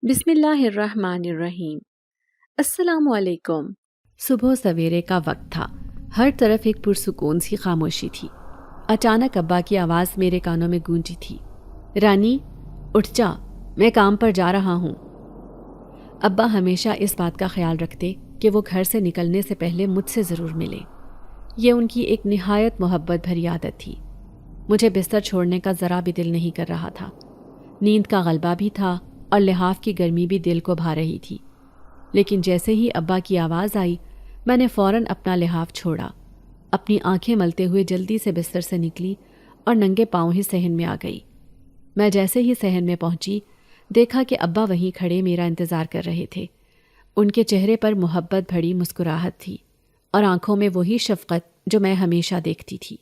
بسم اللہ الرحمن الرحیم۔ السلام علیکم۔ صبح سویرے کا وقت تھا۔ ہر طرف ایک پرسکون سی خاموشی تھی۔ اچانک ابا کی آواز میرے کانوں میں گونجی تھی، رانی اٹھ جا، میں کام پر جا رہا ہوں۔ ابا ہمیشہ اس بات کا خیال رکھتے کہ وہ گھر سے نکلنے سے پہلے مجھ سے ضرور ملے۔ یہ ان کی ایک نہایت محبت بھری عادت تھی۔ مجھے بستر چھوڑنے کا ذرا بھی دل نہیں کر رہا تھا۔ نیند کا غلبہ بھی تھا اور لحاف کی گرمی بھی دل کو بھا رہی تھی، لیکن جیسے ہی ابا کی آواز آئی میں نے فوراً اپنا لحاف چھوڑا، اپنی آنکھیں ملتے ہوئے جلدی سے بستر سے نکلی اور ننگے پاؤں ہی صحن میں آ گئی۔ میں جیسے ہی صحن میں پہنچی دیکھا کہ ابا وہیں کھڑے میرا انتظار کر رہے تھے۔ ان کے چہرے پر محبت بھری مسکراہٹ تھی اور آنکھوں میں وہی شفقت جو میں ہمیشہ دیکھتی تھی۔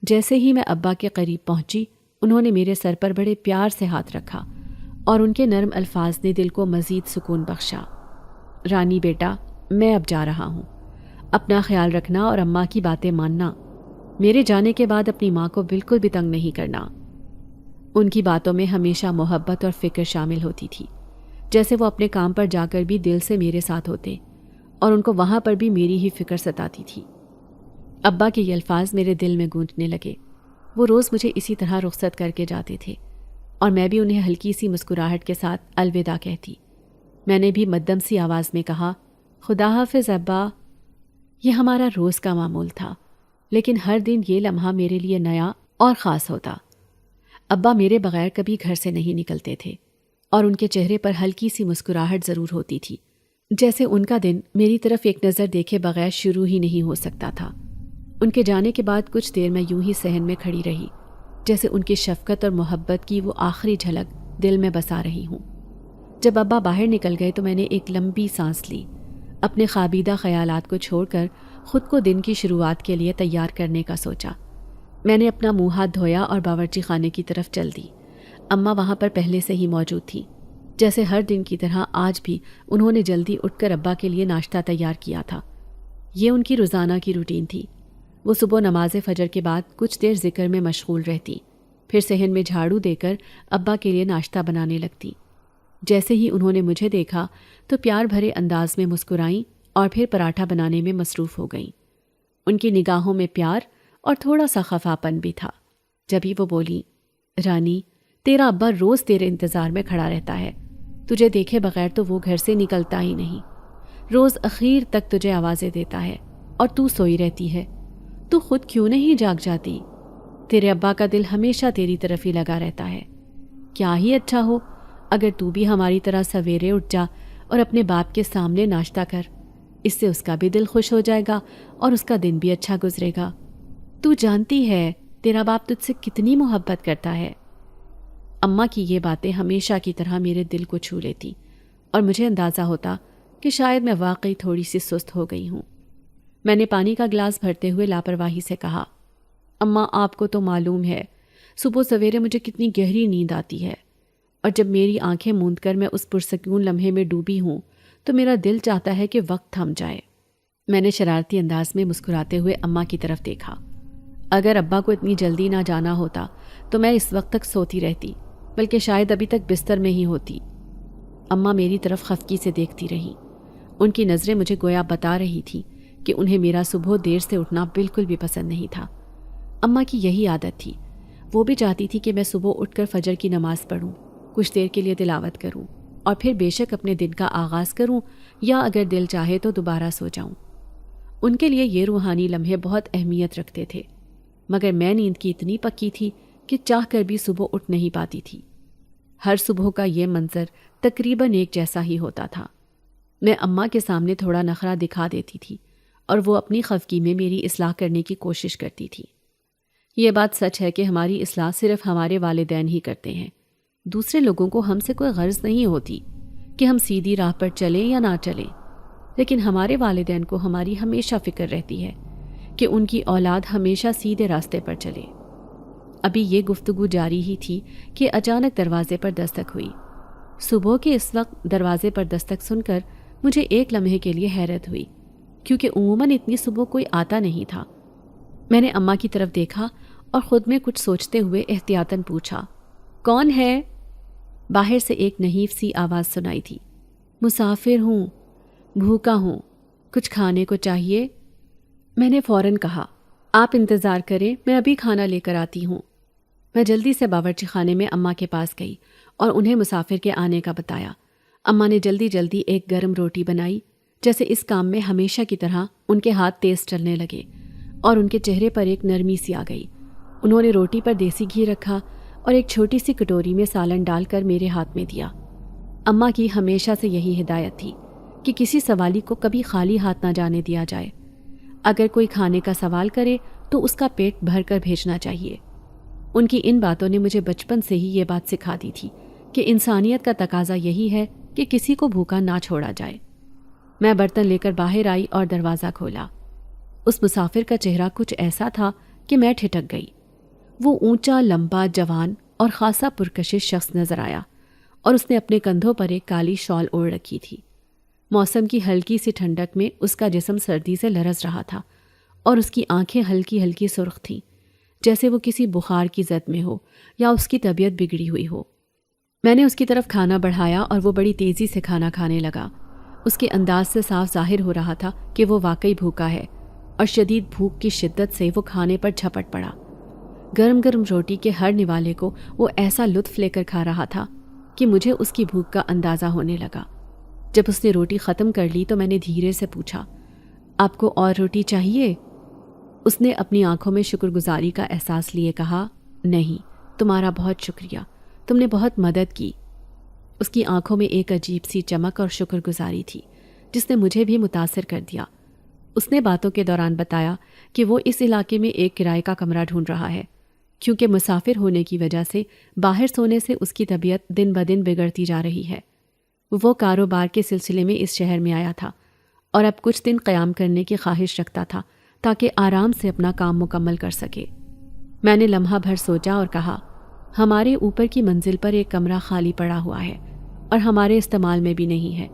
جیسے ہی میں ابا کے قریب پہنچی انہوں نے میرے سر پر بڑے پیار سے ہاتھ رکھا اور ان کے نرم الفاظ نے دل کو مزید سکون بخشا۔ رانی بیٹا، میں اب جا رہا ہوں، اپنا خیال رکھنا اور اماں کی باتیں ماننا۔ میرے جانے کے بعد اپنی ماں کو بالکل بھی تنگ نہیں کرنا۔ ان کی باتوں میں ہمیشہ محبت اور فکر شامل ہوتی تھی، جیسے وہ اپنے کام پر جا کر بھی دل سے میرے ساتھ ہوتے اور ان کو وہاں پر بھی میری ہی فکر ستاتی تھی۔ ابا کے یہ الفاظ میرے دل میں گونجنے لگے۔ وہ روز مجھے اسی طرح رخصت کر کے جاتے تھے اور میں بھی انہیں ہلکی سی مسکراہٹ کے ساتھ الوداع کہتی۔ میں نے بھی مدھم سی آواز میں کہا، خدا حافظ ابا۔ یہ ہمارا روز کا معمول تھا، لیکن ہر دن یہ لمحہ میرے لیے نیا اور خاص ہوتا۔ ابا میرے بغیر کبھی گھر سے نہیں نکلتے تھے اور ان کے چہرے پر ہلکی سی مسکراہٹ ضرور ہوتی تھی، جیسے ان کا دن میری طرف ایک نظر دیکھے بغیر شروع ہی نہیں ہو سکتا تھا۔ ان کے جانے کے بعد کچھ دیر میں یوں ہی صحن میں کھڑی رہی، جیسے ان کی شفقت اور محبت کی وہ آخری جھلک دل میں بسا رہی ہوں۔ جب ابا باہر نکل گئے تو میں نے ایک لمبی سانس لی، اپنے خوابیدہ خیالات کو چھوڑ کر خود کو دن کی شروعات کے لیے تیار کرنے کا سوچا۔ میں نے اپنا منہ ہاتھ دھویا اور باورچی خانے کی طرف چل دی۔ اماں وہاں پر پہلے سے ہی موجود تھی، جیسے ہر دن کی طرح آج بھی انہوں نے جلدی اٹھ کر ابا کے لیے ناشتہ تیار کیا تھا۔ یہ ان کی روزانہ کی روٹین تھی۔ وہ صبح نماز فجر کے بعد کچھ دیر ذکر میں مشغول رہتی، پھر صحن میں جھاڑو دے کر ابا کے لیے ناشتہ بنانے لگتی۔ جیسے ہی انہوں نے مجھے دیکھا تو پیار بھرے انداز میں مسکرائیں اور پھر پراٹھا بنانے میں مصروف ہو گئیں۔ ان کی نگاہوں میں پیار اور تھوڑا سا خفاپن بھی تھا۔ جبھی وہ بولی، رانی تیرا ابا روز تیرے انتظار میں کھڑا رہتا ہے، تجھے دیکھے بغیر تو وہ گھر سے نکلتا ہی نہیں، روز اخیر تک تجھے آوازیں دیتا ہے اور تو سوئی رہتی ہے، تو خود کیوں نہیں جاگ جاتی؟ تیرے ابا کا دل ہمیشہ تیری طرف ہی لگا رہتا ہے۔ کیا ہی اچھا ہو اگر تو بھی ہماری طرح سویرے اٹھ جا اور اپنے باپ کے سامنے ناشتہ کر، اس سے اس کا بھی دل خوش ہو جائے گا اور اس کا دن بھی اچھا گزرے گا۔ تو جانتی ہے تیرا باپ تجھ سے کتنی محبت کرتا ہے۔ اماں کی یہ باتیں ہمیشہ کی طرح میرے دل کو چھو لیتی اور مجھے اندازہ ہوتا کہ شاید میں واقعی تھوڑی سی سست ہو گئی ہوں۔ میں نے پانی کا گلاس بھرتے ہوئے لاپرواہی سے کہا، اماں آپ کو تو معلوم ہے صبح سویرے مجھے کتنی گہری نیند آتی ہے، اور جب میری آنکھیں موند کر میں اس پرسکون لمحے میں ڈوبی ہوں تو میرا دل چاہتا ہے کہ وقت تھم جائے۔ میں نے شرارتی انداز میں مسکراتے ہوئے اماں کی طرف دیکھا۔ اگر ابا کو اتنی جلدی نہ جانا ہوتا تو میں اس وقت تک سوتی رہتی، بلکہ شاید ابھی تک بستر میں ہی ہوتی۔ اماں میری طرف خفگی سے دیکھتی رہیں۔ ان کی نظریں مجھے گویا بتا رہی تھی کہ انہیں میرا صبح دیر سے اٹھنا بالکل بھی پسند نہیں تھا۔ اماں کی یہی عادت تھی، وہ بھی چاہتی تھی کہ میں صبح اٹھ کر فجر کی نماز پڑھوں، کچھ دیر کے لیے تلاوت کروں اور پھر بے شک اپنے دن کا آغاز کروں یا اگر دل چاہے تو دوبارہ سو جاؤں۔ ان کے لیے یہ روحانی لمحے بہت اہمیت رکھتے تھے، مگر میں نیند کی اتنی پکی تھی کہ چاہ کر بھی صبح اٹھ نہیں پاتی تھی۔ ہر صبح کا یہ منظر تقریباً ایک جیسا ہی ہوتا تھا۔ میں اماں کے سامنے تھوڑا نخرہ دکھا دیتی تھی اور وہ اپنی خفگی میں میری اصلاح کرنے کی کوشش کرتی تھی۔ یہ بات سچ ہے کہ ہماری اصلاح صرف ہمارے والدین ہی کرتے ہیں، دوسرے لوگوں کو ہم سے کوئی غرض نہیں ہوتی کہ ہم سیدھی راہ پر چلیں یا نہ چلیں، لیکن ہمارے والدین کو ہماری ہمیشہ فکر رہتی ہے کہ ان کی اولاد ہمیشہ سیدھے راستے پر چلے۔ ابھی یہ گفتگو جاری ہی تھی کہ اچانک دروازے پر دستک ہوئی۔ صبح کے اس وقت دروازے پر دستک سن کر مجھے ایک لمحے کے لیے حیرت ہوئی، کیونکہ عموماً اتنی صبح کوئی آتا نہیں تھا۔ میں نے اماں کی طرف دیکھا اور خود میں کچھ سوچتے ہوئے احتیاطاً پوچھا، کون ہے؟ باہر سے ایک نحیف سی آواز سنائی تھی، مسافر ہوں، بھوکا ہوں، کچھ کھانے کو چاہیے؟ میں نے فوراً کہا، آپ انتظار کریں، میں ابھی کھانا لے کر آتی ہوں۔ میں جلدی سے باورچی خانے میں اماں کے پاس گئی اور انہیں مسافر کے آنے کا بتایا۔ اماں نے جلدی جلدی ایک گرم روٹی بنائی، جیسے اس کام میں ہمیشہ کی طرح ان کے ہاتھ تیز چلنے لگے اور ان کے چہرے پر ایک نرمی سی آ گئی۔ انہوں نے روٹی پر دیسی گھی رکھا اور ایک چھوٹی سی کٹوری میں سالن ڈال کر میرے ہاتھ میں دیا۔ اماں کی ہمیشہ سے یہی ہدایت تھی کہ کسی سوالی کو کبھی خالی ہاتھ نہ جانے دیا جائے۔ اگر کوئی کھانے کا سوال کرے تو اس کا پیٹ بھر کر بھیجنا چاہیے۔ ان کی ان باتوں نے مجھے بچپن سے ہی یہ بات سکھا دی تھی کہ انسانیت کا تقاضا یہی ہے کہ کسی کو بھوکا نہ چھوڑا جائے۔ میں برتن لے کر باہر آئی اور دروازہ کھولا۔ اس مسافر کا چہرہ کچھ ایسا تھا کہ میں ٹھٹک گئی۔ وہ اونچا، لمبا، جوان اور خاصا پرکشش شخص نظر آیا اور اس نے اپنے کندھوں پر ایک کالی شال اوڑھ رکھی تھی۔ موسم کی ہلکی سی ٹھنڈک میں اس کا جسم سردی سے لرز رہا تھا اور اس کی آنکھیں ہلکی ہلکی سرخ تھیں، جیسے وہ کسی بخار کی زد میں ہو یا اس کی طبیعت بگڑی ہوئی ہو۔ میں نے اس کی طرف کھانا بڑھایا اور وہ بڑی تیزی سے کھانا کھانے لگا۔ اس کے انداز سے صاف ظاہر ہو رہا تھا کہ وہ واقعی بھوکا ہے اور شدید بھوک کی شدت سے وہ کھانے پر جھپٹ پڑا۔ گرم گرم روٹی کے ہر نوالے کو وہ ایسا لطف لے کر کھا رہا تھا کہ مجھے اس کی بھوک کا اندازہ ہونے لگا۔ جب اس نے روٹی ختم کر لی تو میں نے دھیرے سے پوچھا، آپ کو اور روٹی چاہیے؟ اس نے اپنی آنکھوں میں شکر گزاری کا احساس لیے کہا، نہیں، تمہارا بہت شکریہ، تم نے بہت مدد کی۔ اس کی آنکھوں میں ایک عجیب سی چمک اور شکر گزاری تھی جس نے مجھے بھی متاثر کر دیا۔ اس نے باتوں کے دوران بتایا کہ وہ اس علاقے میں ایک کرائے کا کمرہ ڈھونڈ رہا ہے، کیونکہ مسافر ہونے کی وجہ سے باہر سونے سے اس کی طبیعت دن بدن بگڑتی جا رہی ہے۔ وہ کاروبار کے سلسلے میں اس شہر میں آیا تھا اور اب کچھ دن قیام کرنے کی خواہش رکھتا تھا تاکہ آرام سے اپنا کام مکمل کر سکے۔ میں نے لمحہ بھر سوچا اور کہا، ہمارے اوپر کی منزل پر ایک کمرہ خالی پڑا ہوا ہے اور ہمارے استعمال میں بھی نہیں ہے۔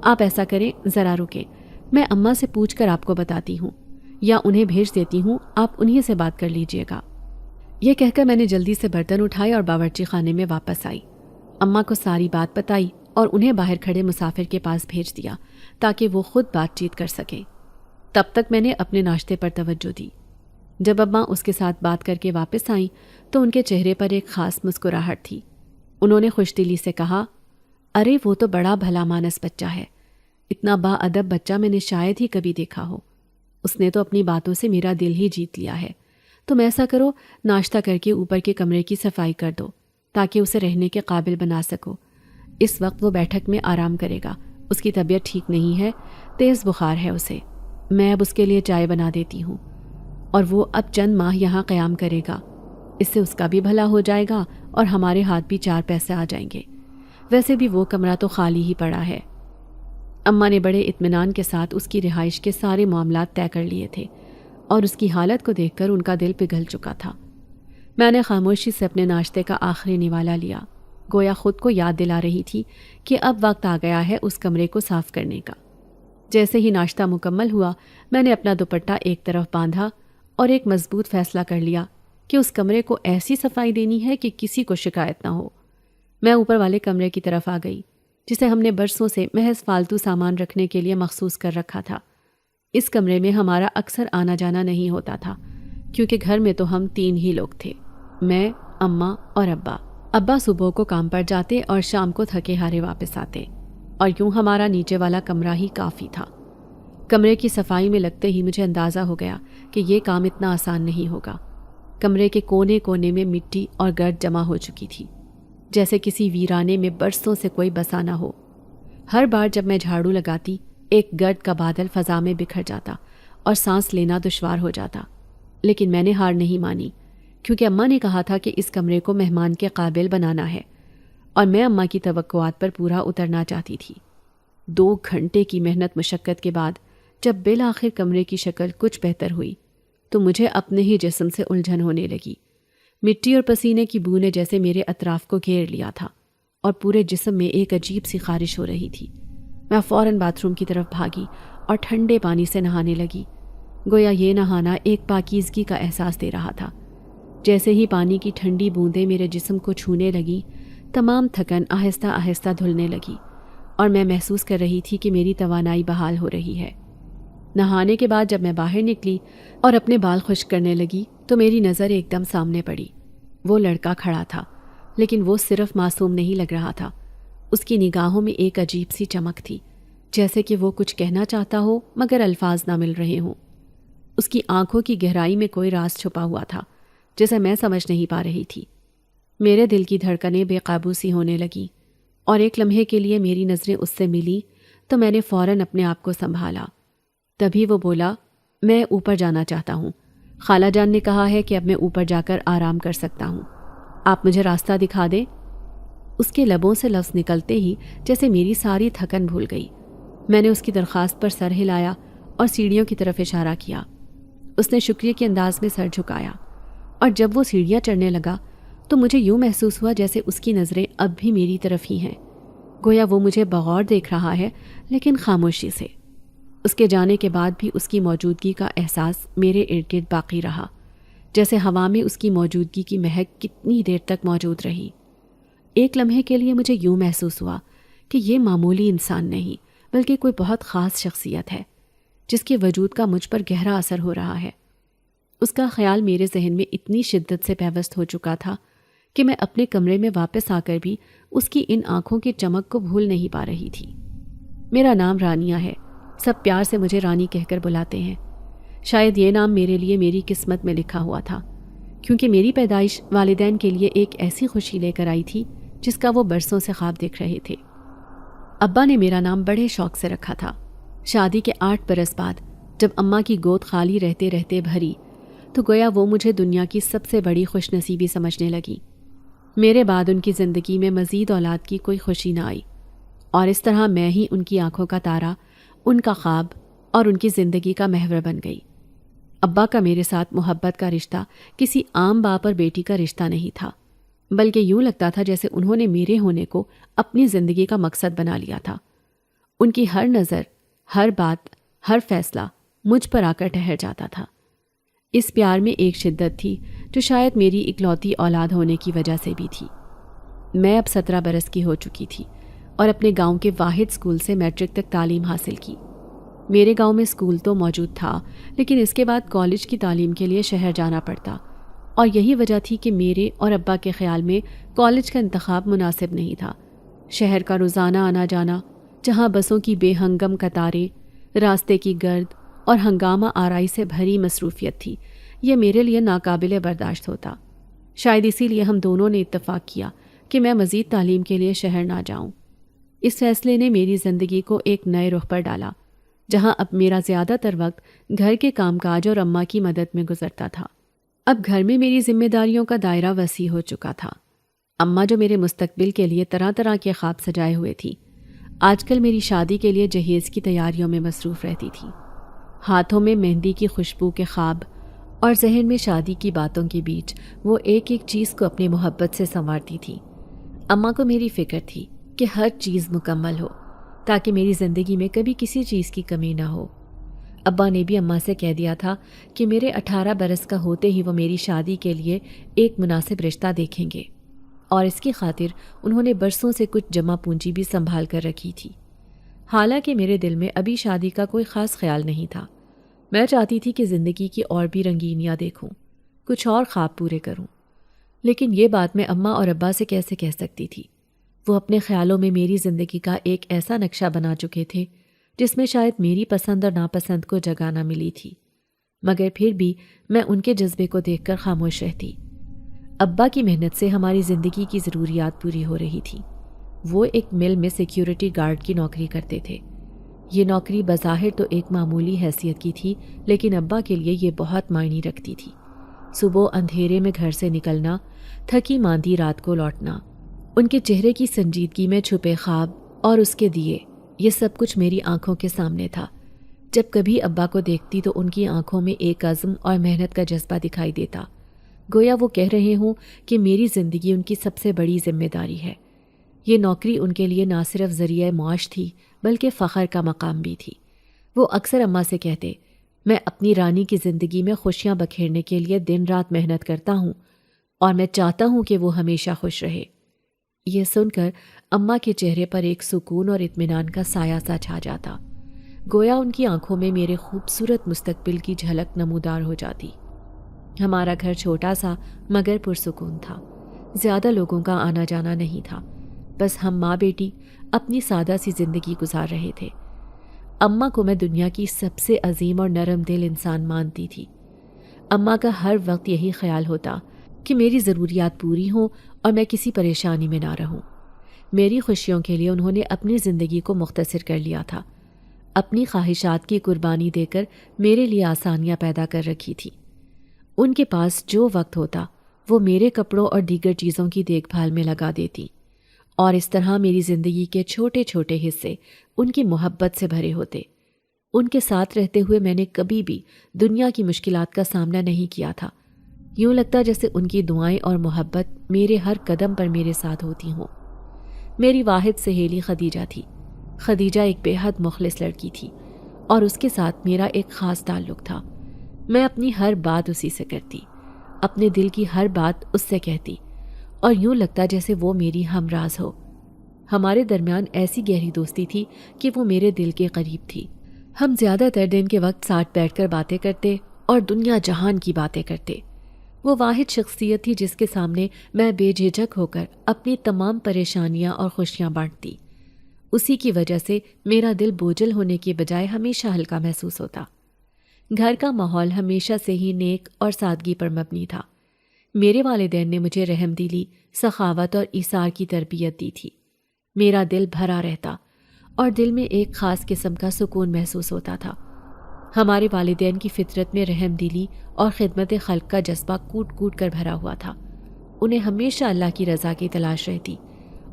آپ ایسا کریں، ذرا رکیں، میں اماں سے پوچھ کر آپ کو بتاتی ہوں یا انہیں بھیج دیتی ہوں، آپ انہیں سے بات کر لیجئے گا۔ یہ کہہ کر میں نے جلدی سے برتن اٹھائے اور باورچی خانے میں واپس آئی۔ اماں کو ساری بات بتائی اور انہیں باہر کھڑے مسافر کے پاس بھیج دیا تاکہ وہ خود بات چیت کر سکیں۔ تب تک میں نے اپنے ناشتے پر توجہ دی۔ جب اماں اس کے ساتھ بات کر کے واپس آئیں تو ان کے چہرے پر ایک خاص مسکراہٹ تھی۔ انہوں نے خوش دلی سے کہا، ارے وہ تو بڑا بھلا مانس بچہ ہے، اتنا با ادب بچہ میں نے شاید ہی کبھی دیکھا ہو۔ اس نے تو اپنی باتوں سے میرا دل ہی جیت لیا ہے۔ تم ایسا کرو، ناشتہ کر کے اوپر کے کمرے کی صفائی کر دو تاکہ اسے رہنے کے قابل بنا سکو۔ اس وقت وہ بیٹھک میں آرام کرے گا، اس کی طبیعت ٹھیک نہیں ہے، تیز بخار ہے اسے۔ میں اب اس کے لیے چائے بنا دیتی ہوں اور وہ اب چند ماہ یہاں قیام کرے گا۔ اس سے اس کا بھی بھلا ہو جائے گا اور ہمارے ہاتھ بھی 4 پیسے آ جائیں گے۔ ویسے بھی وہ کمرہ تو خالی ہی پڑا ہے۔ اماں نے بڑے اطمینان کے ساتھ اس کی رہائش کے سارے معاملات طے کر لیے تھے اور اس کی حالت کو دیکھ کر ان کا دل پگھل چکا تھا۔ میں نے خاموشی سے اپنے ناشتے کا آخری نوالا لیا، گویا خود کو یاد دلا رہی تھی کہ اب وقت آ گیا ہے اس کمرے کو صاف کرنے کا۔ جیسے ہی ناشتہ مکمل ہوا، میں نے اپنا دوپٹہ ایک طرف باندھا اور ایک مضبوط فیصلہ کر لیا کہ اس کمرے کو ایسی صفائی دینی ہے کہ کسی کو شکایت نہ ہو۔ میں اوپر والے کمرے کی طرف آ گئی، جسے ہم نے برسوں سے محض فالتو سامان رکھنے کے لیے مخصوص کر رکھا تھا۔ اس کمرے میں ہمارا اکثر آنا جانا نہیں ہوتا تھا، کیونکہ گھر میں تو ہم 3 ہی لوگ تھے، میں، اماں اور ابا۔ ابا صبح کو کام پر جاتے اور شام کو تھکے ہارے واپس آتے، اور یوں ہمارا نیچے والا کمرہ ہی کافی تھا۔ کمرے کی صفائی میں لگتے ہی مجھے اندازہ ہو گیا کہ یہ کام اتنا آسان نہیں ہوگا۔ کمرے کے کونے کونے میں مٹی اور گرد جمع ہو چکی تھی، جیسے کسی ویرانے میں برسوں سے کوئی بسا نہ ہو۔ ہر بار جب میں جھاڑو لگاتی، ایک گرد کا بادل فضا میں بکھر جاتا اور سانس لینا دشوار ہو جاتا، لیکن میں نے ہار نہیں مانی، کیونکہ اماں نے کہا تھا کہ اس کمرے کو مہمان کے قابل بنانا ہے، اور میں اماں کی توقعات پر پورا اترنا چاہتی تھی۔ 2 گھنٹے کی محنت مشقت کے بعد جب بالآخر کمرے کی شکل کچھ بہتر ہوئی تو مجھے اپنے ہی جسم سے الجھن ہونے لگی۔ مٹی اور پسینے کی بو نے جیسے میرے اطراف کو گھیر لیا تھا اور پورے جسم میں ایک عجیب سی خارش ہو رہی تھی۔ میں فوراً باتھ روم کی طرف بھاگی اور ٹھنڈے پانی سے نہانے لگی، گویا یہ نہانا ایک پاکیزگی کا احساس دے رہا تھا۔ جیسے ہی پانی کی ٹھنڈی بوندیں میرے جسم کو چھونے لگیں، تمام تھکن آہستہ آہستہ دھلنے لگی اور میں محسوس کر رہی تھی کہ میری توانائی بحال ہو رہی ہے۔ نہانے کے بعد جب میں باہر نکلی اور اپنے بال خشک کرنے لگی تو میری نظر ایک دم سامنے پڑی۔ وہ لڑکا کھڑا تھا، لیکن وہ صرف معصوم نہیں لگ رہا تھا۔ اس کی نگاہوں میں ایک عجیب سی چمک تھی، جیسے کہ وہ کچھ کہنا چاہتا ہو مگر الفاظ نہ مل رہے ہوں۔ اس کی آنکھوں کی گہرائی میں کوئی راز چھپا ہوا تھا جسے میں سمجھ نہیں پا رہی تھی۔ میرے دل کی دھڑکنیں بے قابو سی ہونے لگیں اور ایک لمحے کے لیے میری نظریں اس سے ملی تو میں نے فوراً اپنے آپ کو سنبھالا۔ تبھی وہ بولا، میں اوپر جانا چاہتا ہوں، خالہ جان نے کہا ہے کہ اب میں اوپر جا کر آرام کر سکتا ہوں، آپ مجھے راستہ دکھا دیں۔ اس کے لبوں سے لفظ نکلتے ہی جیسے میری ساری تھکن بھول گئی۔ میں نے اس کی درخواست پر سر ہلایا اور سیڑھیوں کی طرف اشارہ کیا۔ اس نے شکریہ کے انداز میں سر جھکایا اور جب وہ سیڑھیاں چڑھنے لگا تو مجھے یوں محسوس ہوا جیسے اس کی نظریں اب بھی میری طرف ہی ہیں، گویا وہ مجھے بغور دیکھ رہا ہے لیکن خاموشی سے۔ اس کے جانے کے بعد بھی اس کی موجودگی کا احساس میرے ارد گرد باقی رہا، جیسے ہوا میں اس کی موجودگی کی مہک کتنی دیر تک موجود رہی۔ ایک لمحے کے لیے مجھے یوں محسوس ہوا کہ یہ معمولی انسان نہیں بلکہ کوئی بہت خاص شخصیت ہے جس کے وجود کا مجھ پر گہرا اثر ہو رہا ہے۔ اس کا خیال میرے ذہن میں اتنی شدت سے پیوست ہو چکا تھا کہ میں اپنے کمرے میں واپس آ کر بھی اس کی ان آنکھوں کی چمک کو بھول نہیں پا رہی تھی۔ میرا نام رانیہ ہے، سب پیار سے مجھے رانی کہہ کر بلاتے ہیں۔ شاید یہ نام میرے لیے میری قسمت میں لکھا ہوا تھا، کیونکہ میری پیدائش والدین کے لیے ایک ایسی خوشی لے کر آئی تھی جس کا وہ برسوں سے خواب دیکھ رہے تھے۔ ابا نے میرا نام بڑے شوق سے رکھا تھا۔ شادی کے 8 برس بعد جب اماں کی گود خالی رہتے رہتے بھری تو گویا وہ مجھے دنیا کی سب سے بڑی خوش نصیبی سمجھنے لگی۔ میرے بعد ان کی زندگی میں مزید اولاد کی کوئی خوشی نہ آئی اور اس طرح میں ہی ان کی آنکھوں کا تارا، ان کا خواب اور ان کی زندگی کا محور بن گئی۔ ابا کا میرے ساتھ محبت کا رشتہ کسی عام باپ اور بیٹی کا رشتہ نہیں تھا، بلکہ یوں لگتا تھا جیسے انہوں نے میرے ہونے کو اپنی زندگی کا مقصد بنا لیا تھا۔ ان کی ہر نظر، ہر بات، ہر فیصلہ مجھ پر آ کر ٹھہر جاتا تھا۔ اس پیار میں ایک شدت تھی جو شاید میری اکلوتی اولاد ہونے کی وجہ سے بھی تھی۔ میں اب 17 برس کی ہو چکی تھی اور اپنے گاؤں کے واحد اسکول سے میٹرک تک تعلیم حاصل کی۔ میرے گاؤں میں اسکول تو موجود تھا، لیکن اس کے بعد کالج کی تعلیم کے لیے شہر جانا پڑتا، اور یہی وجہ تھی کہ میرے اور ابا کے خیال میں کالج کا انتخاب مناسب نہیں تھا۔ شہر کا روزانہ آنا جانا، جہاں بسوں کی بے ہنگم قطاریں، راستے کی گرد اور ہنگامہ آرائی سے بھری مصروفیت تھی، یہ میرے لیے ناقابل برداشت ہوتا۔ شاید اسی لیے ہم دونوں نے اتفاق کیا کہ میں مزید تعلیم کے لیے شہر نہ جاؤں۔ اس فیصلے نے میری زندگی کو ایک نئے رخ پر ڈالا، جہاں اب میرا زیادہ تر وقت گھر کے کام کاج اور اماں کی مدد میں گزرتا تھا۔ اب گھر میں میری ذمہ داریوں کا دائرہ وسیع ہو چکا تھا۔ اماں جو میرے مستقبل کے لیے طرح طرح کے خواب سجائے ہوئے تھی، آج کل میری شادی کے لیے جہیز کی تیاریوں میں مصروف رہتی تھی۔ ہاتھوں میں مہندی کی خوشبو کے خواب اور ذہن میں شادی کی باتوں کے بیچ وہ ایک ایک چیز کو اپنی محبت سے سنوارتی تھی۔ اماں کو میری فکر تھی کہ ہر چیز مکمل ہو تاکہ میری زندگی میں کبھی کسی چیز کی کمی نہ ہو۔ ابا نے بھی اماں سے کہہ دیا تھا کہ میرے 18 برس کا ہوتے ہی وہ میری شادی کے لیے ایک مناسب رشتہ دیکھیں گے، اور اس کی خاطر انہوں نے برسوں سے کچھ جمع پونجی بھی سنبھال کر رکھی تھی۔ حالانکہ میرے دل میں ابھی شادی کا کوئی خاص خیال نہیں تھا۔ میں چاہتی تھی کہ زندگی کی اور بھی رنگینیاں دیکھوں، کچھ اور خواب پورے کروں، لیکن یہ بات میں اماں اور ابا سے کیسے کہہ سکتی تھی؟ وہ اپنے خیالوں میں میری زندگی کا ایک ایسا نقشہ بنا چکے تھے جس میں شاید میری پسند اور ناپسند کو جگہ نہ ملی تھی، مگر پھر بھی میں ان کے جذبے کو دیکھ کر خاموش رہتی۔ ابا کی محنت سے ہماری زندگی کی ضروریات پوری ہو رہی تھی۔ وہ ایک مل میں سیکیورٹی گارڈ کی نوکری کرتے تھے۔ یہ نوکری بظاہر تو ایک معمولی حیثیت کی تھی، لیکن ابا کے لیے یہ بہت معنی رکھتی تھی۔ صبح اندھیرے میں گھر سے نکلنا، تھکی ماندی رات کو لوٹنا، ان کے چہرے کی سنجیدگی میں چھپے خواب اور اس کے دیے، یہ سب کچھ میری آنکھوں کے سامنے تھا۔ جب کبھی ابا کو دیکھتی تو ان کی آنکھوں میں ایک عزم اور محنت کا جذبہ دکھائی دیتا، گویا وہ کہہ رہے ہوں کہ میری زندگی ان کی سب سے بڑی ذمہ داری ہے۔ یہ نوکری ان کے لیے نہ صرف ذریعہ معاش تھی بلکہ فخر کا مقام بھی تھی۔ وہ اکثر اماں سے کہتے، میں اپنی رانی کی زندگی میں خوشیاں بکھیرنے کے لیے دن رات محنت کرتا ہوں اور میں چاہتا ہوں کہ وہ ہمیشہ خوش رہے۔ یہ سن کر اماں کے چہرے پر ایک سکون اور اطمینان کا سایہ سا چھا جاتا، گویا ان کی آنکھوں میں میرے خوبصورت مستقبل کی جھلک نمودار ہو جاتی۔ ہمارا گھر چھوٹا سا مگر پرسکون تھا، زیادہ لوگوں کا آنا جانا نہیں تھا، بس ہم ماں بیٹی اپنی سادہ سی زندگی گزار رہے تھے۔ اماں کو میں دنیا کی سب سے عظیم اور نرم دل انسان مانتی تھی۔ اماں کا ہر وقت یہی خیال ہوتا کہ میری ضروریات پوری ہوں اور میں کسی پریشانی میں نہ رہوں۔ میری خوشیوں کے لیے انہوں نے اپنی زندگی کو مختصر کر لیا تھا، اپنی خواہشات کی قربانی دے کر میرے لیے آسانیاں پیدا کر رکھی تھی۔ ان کے پاس جو وقت ہوتا وہ میرے کپڑوں اور دیگر چیزوں کی دیکھ بھال میں لگا دیتی، اور اس طرح میری زندگی کے چھوٹے چھوٹے حصے ان کی محبت سے بھرے ہوتے۔ ان کے ساتھ رہتے ہوئے میں نے کبھی بھی دنیا کی مشکلات کا سامنا نہیں کیا تھا۔ یوں لگتا جیسے ان کی دعائیں اور محبت میرے ہر قدم پر میرے ساتھ ہوتی ہوں۔ میری واحد سہیلی خدیجہ تھی۔ خدیجہ ایک بے حد مخلص لڑکی تھی اور اس کے ساتھ میرا ایک خاص تعلق تھا۔ میں اپنی ہر بات اسی سے کرتی، اپنے دل کی ہر بات اس سے کہتی، اور یوں لگتا جیسے وہ میری ہمراز ہو۔ ہمارے درمیان ایسی گہری دوستی تھی کہ وہ میرے دل کے قریب تھی۔ ہم زیادہ تر دن کے وقت ساتھ بیٹھ کر باتیں کرتے اور دنیا جہان کی باتیں کرتے۔ وہ واحد شخصیت تھی جس کے سامنے میں بے جھجک ہو کر اپنی تمام پریشانیاں اور خوشیاں بانٹتی۔ اسی کی وجہ سے میرا دل بوجھل ہونے کے بجائے ہمیشہ ہلکا محسوس ہوتا۔ گھر کا ماحول ہمیشہ سے ہی نیک اور سادگی پر مبنی تھا۔ میرے والدین نے مجھے رحم دلی، سخاوت اور ایثار کی تربیت دی تھی۔ میرا دل بھرا رہتا اور دل میں ایک خاص قسم کا سکون محسوس ہوتا تھا۔ ہمارے والدین کی فطرت میں رحم دلی اور خدمت خلق کا جذبہ کوٹ کوٹ کر بھرا ہوا تھا۔ انہیں ہمیشہ اللہ کی رضا کی تلاش رہتی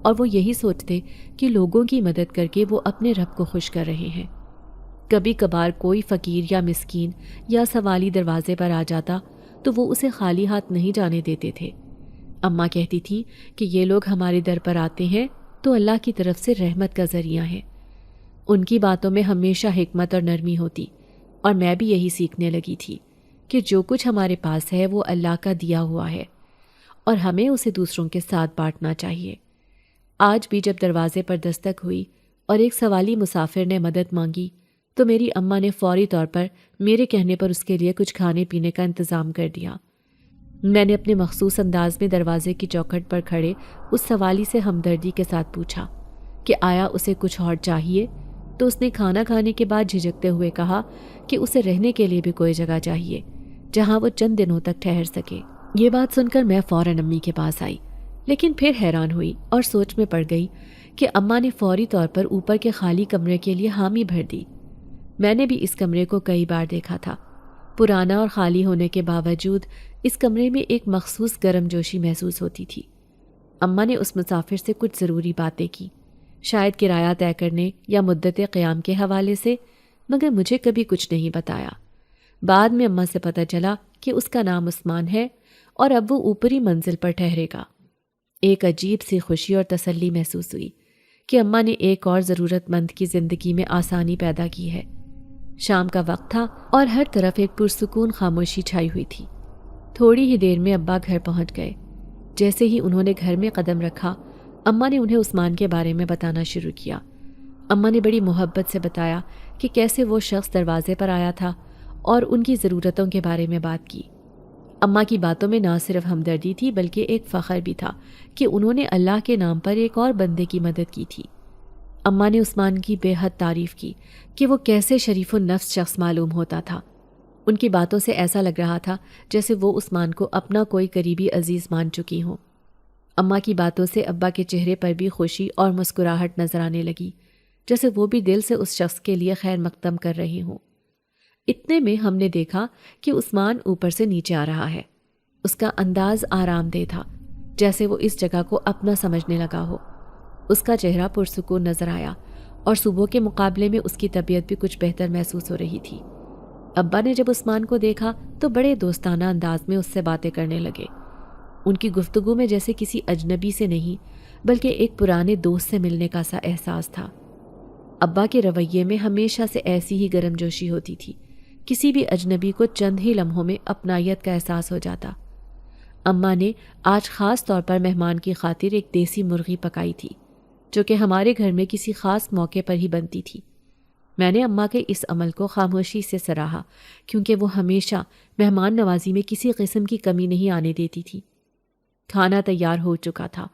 اور وہ یہی سوچتے کہ لوگوں کی مدد کر کے وہ اپنے رب کو خوش کر رہے ہیں۔ کبھی کبھار کوئی فقیر یا مسکین یا سوالی دروازے پر آ جاتا تو وہ اسے خالی ہاتھ نہیں جانے دیتے تھے۔ اماں کہتی تھی کہ یہ لوگ ہمارے در پر آتے ہیں تو اللہ کی طرف سے رحمت کا ذریعہ ہے۔ ان کی باتوں میں ہمیشہ حکمت اور نرمی ہوتی، اور میں بھی یہی سیکھنے لگی تھی کہ جو کچھ ہمارے پاس ہے وہ اللہ کا دیا ہوا ہے اور ہمیں اسے دوسروں کے ساتھ بانٹنا چاہیے۔ آج بھی جب دروازے پر دستک ہوئی اور ایک سوالی مسافر نے مدد مانگی تو میری اماں نے فوری طور پر میرے کہنے پر اس کے لیے کچھ کھانے پینے کا انتظام کر دیا۔ میں نے اپنے مخصوص انداز میں دروازے کی چوکھٹ پر کھڑے اس سوالی سے ہمدردی کے ساتھ پوچھا کہ آیا اسے کچھ اور چاہیے، تو اس نے کھانا کھانے کے بعد جھجکتے ہوئے کہا کہ اسے رہنے کے لیے بھی کوئی جگہ چاہیے جہاں وہ چند دنوں تک ٹھہر سکے۔ یہ بات سن کر میں فوراً امی کے پاس آئی، لیکن پھر حیران ہوئی اور سوچ میں پڑ گئی کہ اماں نے فوری طور پر اوپر کے خالی کمرے کے لیے حامی بھر دی۔ میں نے بھی اس کمرے کو کئی بار دیکھا تھا۔ پرانا اور خالی ہونے کے باوجود اس کمرے میں ایک مخصوص گرم جوشی محسوس ہوتی تھی۔ اماں نے اس مسافر سے کچھ ضروری باتیں کی، شاید کرایہ طے کرنے یا مدت قیام کے حوالے سے، مگر مجھے کبھی کچھ نہیں بتایا۔ بعد میں اماں سے پتہ چلا کہ اس کا نام عثمان ہے اور اب وہ اوپری منزل پر ٹھہرے گا۔ ایک عجیب سی خوشی اور تسلی محسوس ہوئی کہ اماں نے ایک اور ضرورت مند کی زندگی میں آسانی پیدا کی ہے۔ شام کا وقت تھا اور ہر طرف ایک پرسکون خاموشی چھائی ہوئی تھی۔ تھوڑی ہی دیر میں ابا گھر پہنچ گئے۔ جیسے ہی انہوں نے گھر میں قدم رکھا، اماں نے انہیں عثمان کے بارے میں بتانا شروع کیا۔ اماں نے بڑی محبت سے بتایا کہ کیسے وہ شخص دروازے پر آیا تھا اور ان کی ضرورتوں کے بارے میں بات کی۔ اماں کی باتوں میں نہ صرف ہمدردی تھی بلکہ ایک فخر بھی تھا کہ انہوں نے اللہ کے نام پر ایک اور بندے کی مدد کی تھی۔ اماں نے عثمان کی بے حد تعریف کی کہ وہ کیسے شریف النفس شخص معلوم ہوتا تھا۔ ان کی باتوں سے ایسا لگ رہا تھا جیسے وہ عثمان کو اپنا کوئی قریبی عزیز مان چکی ہوں۔ اماں کی باتوں سے ابا کے چہرے پر بھی خوشی اور مسکراہٹ نظر آنے لگی، جیسے وہ بھی دل سے اس شخص کے لیے خیر مقدم کر رہے ہوں۔ اتنے میں ہم نے دیکھا کہ عثمان اوپر سے نیچے آ رہا ہے۔ اس کا انداز آرام دہ تھا، جیسے وہ اس جگہ کو اپنا سمجھنے لگا ہو۔ اس کا چہرہ پرسکون نظر آیا اور صبح کے مقابلے میں اس کی طبیعت بھی کچھ بہتر محسوس ہو رہی تھی۔ ابا نے جب عثمان کو دیکھا تو بڑے دوستانہ انداز میں اس سے باتیں کرنے لگے۔ ان کی گفتگو میں جیسے کسی اجنبی سے نہیں بلکہ ایک پرانے دوست سے ملنے کا سا احساس تھا۔ ابا کے رویے میں ہمیشہ سے ایسی ہی گرم جوشی ہوتی تھی، کسی بھی اجنبی کو چند ہی لمحوں میں اپنائیت کا احساس ہو جاتا۔ اماں نے آج خاص طور پر مہمان کی خاطر ایک دیسی مرغی پکائی تھی جو کہ ہمارے گھر میں کسی خاص موقع پر ہی بنتی تھی۔ میں نے اماں کے اس عمل کو خاموشی سے سراہا کیونکہ وہ ہمیشہ مہمان نوازی میں کسی قسم کی کمی نہیں آنے دیتی تھی۔ کھانا تیار ہو چکا تھا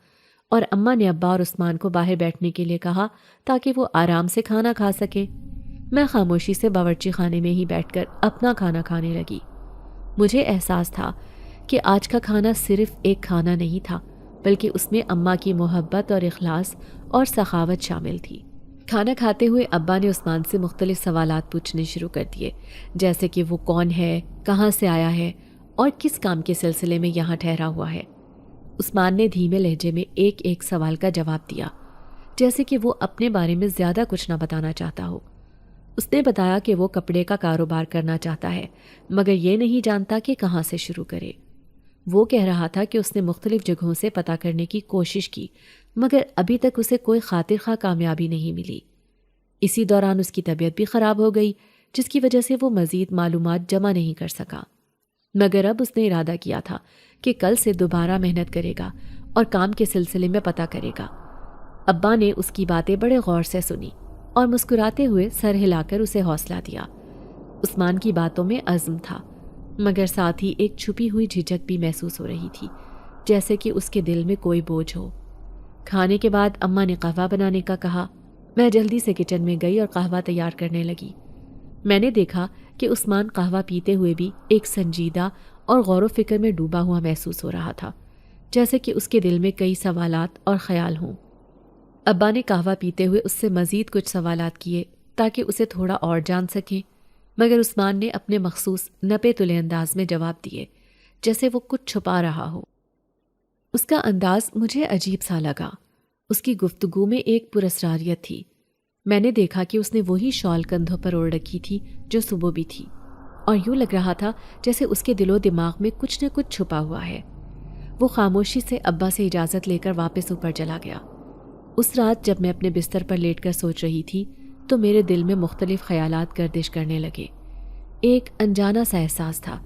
اور اماں نے ابا اور عثمان کو باہر بیٹھنے کے لیے کہا تاکہ وہ آرام سے کھانا کھا سکے۔ میں خاموشی سے باورچی خانے میں ہی بیٹھ کر اپنا کھانا کھانے لگی۔ مجھے احساس تھا کہ آج کا کھانا صرف ایک کھانا نہیں تھا بلکہ اس میں اماں کی محبت اور اخلاص اور سخاوت شامل تھی۔ کھانا کھاتے ہوئے ابا نے عثمان سے مختلف سوالات پوچھنے شروع کر دیے، جیسے کہ وہ کون ہے، کہاں سے آیا ہے اور کس کام کے سلسلے میں یہاں ٹھہرا ہوا ہے۔ عثمان نے دھیمے لہجے میں ایک ایک سوال کا جواب دیا، جیسے کہ وہ اپنے بارے میں زیادہ کچھ نہ بتانا چاہتا ہو۔ اس نے بتایا کہ وہ کپڑے کا کاروبار کرنا چاہتا ہے مگر یہ نہیں جانتا کہ کہاں سے شروع کرے۔ وہ کہہ رہا تھا کہ اس نے مختلف جگہوں سے پتہ کرنے کی کوشش کی مگر ابھی تک اسے کوئی خاطر خواہ کامیابی نہیں ملی۔ اسی دوران اس کی طبیعت بھی خراب ہو گئی جس کی وجہ سے وہ مزید معلومات جمع نہیں کر سکا، مگر اب اس نے ارادہ کیا تھا کہ کل سے دوبارہ محنت کرے گا اور کام کے سلسلے میں پتہ کرے گا۔ ابا نے اس کی باتیں بڑے غور سے سنی اور مسکراتے ہوئے سر ہلا کر اسے حوصلہ دیا۔ عثمان کی باتوں میں عزم تھا مگر ساتھ ہی ایک چھپی ہوئی جھجک بھی محسوس ہو رہی تھی، جیسے کہ اس کے دل میں کوئی بوجھ ہو۔ کھانے کے بعد اماں نے قہوہ بنانے کا کہا۔ میں جلدی سے کچن میں گئی اور قہوہ تیار کرنے لگی۔ میں نے دیکھا کہ عثمان قہوہ پیتے ہوئے بھی ایک سنجیدہ اور غور و فکر میں ڈوبا ہوا محسوس ہو رہا تھا، جیسے کہ اس کے دل میں کئی سوالات اور خیال ہوں۔ ابا نے قہوہ پیتے ہوئے اس سے مزید کچھ سوالات کیے تاکہ اسے تھوڑا اور جان سکیں، مگر عثمان نے اپنے مخصوص نپے تلے انداز میں جواب دیے، جیسے وہ کچھ چھپا رہا ہو۔ اس کا انداز مجھے عجیب سا لگا۔ اس کی گفتگو میں ایک پراسراریت تھی۔ میں نے دیکھا کہ اس نے وہی شال کندھوں پر اوڑھ رکھی تھی جو صبح بھی تھی، اور یوں لگ رہا تھا جیسے اس کے دل و دماغ میں کچھ نہ کچھ چھپا ہوا ہے۔ وہ خاموشی سے ابا سے اجازت لے کر واپس اوپر چلا گیا۔ اس رات جب میں اپنے بستر پر لیٹ کر سوچ رہی تھی تو میرے دل میں مختلف خیالات گردش کرنے لگے۔ ایک انجانا سا احساس تھا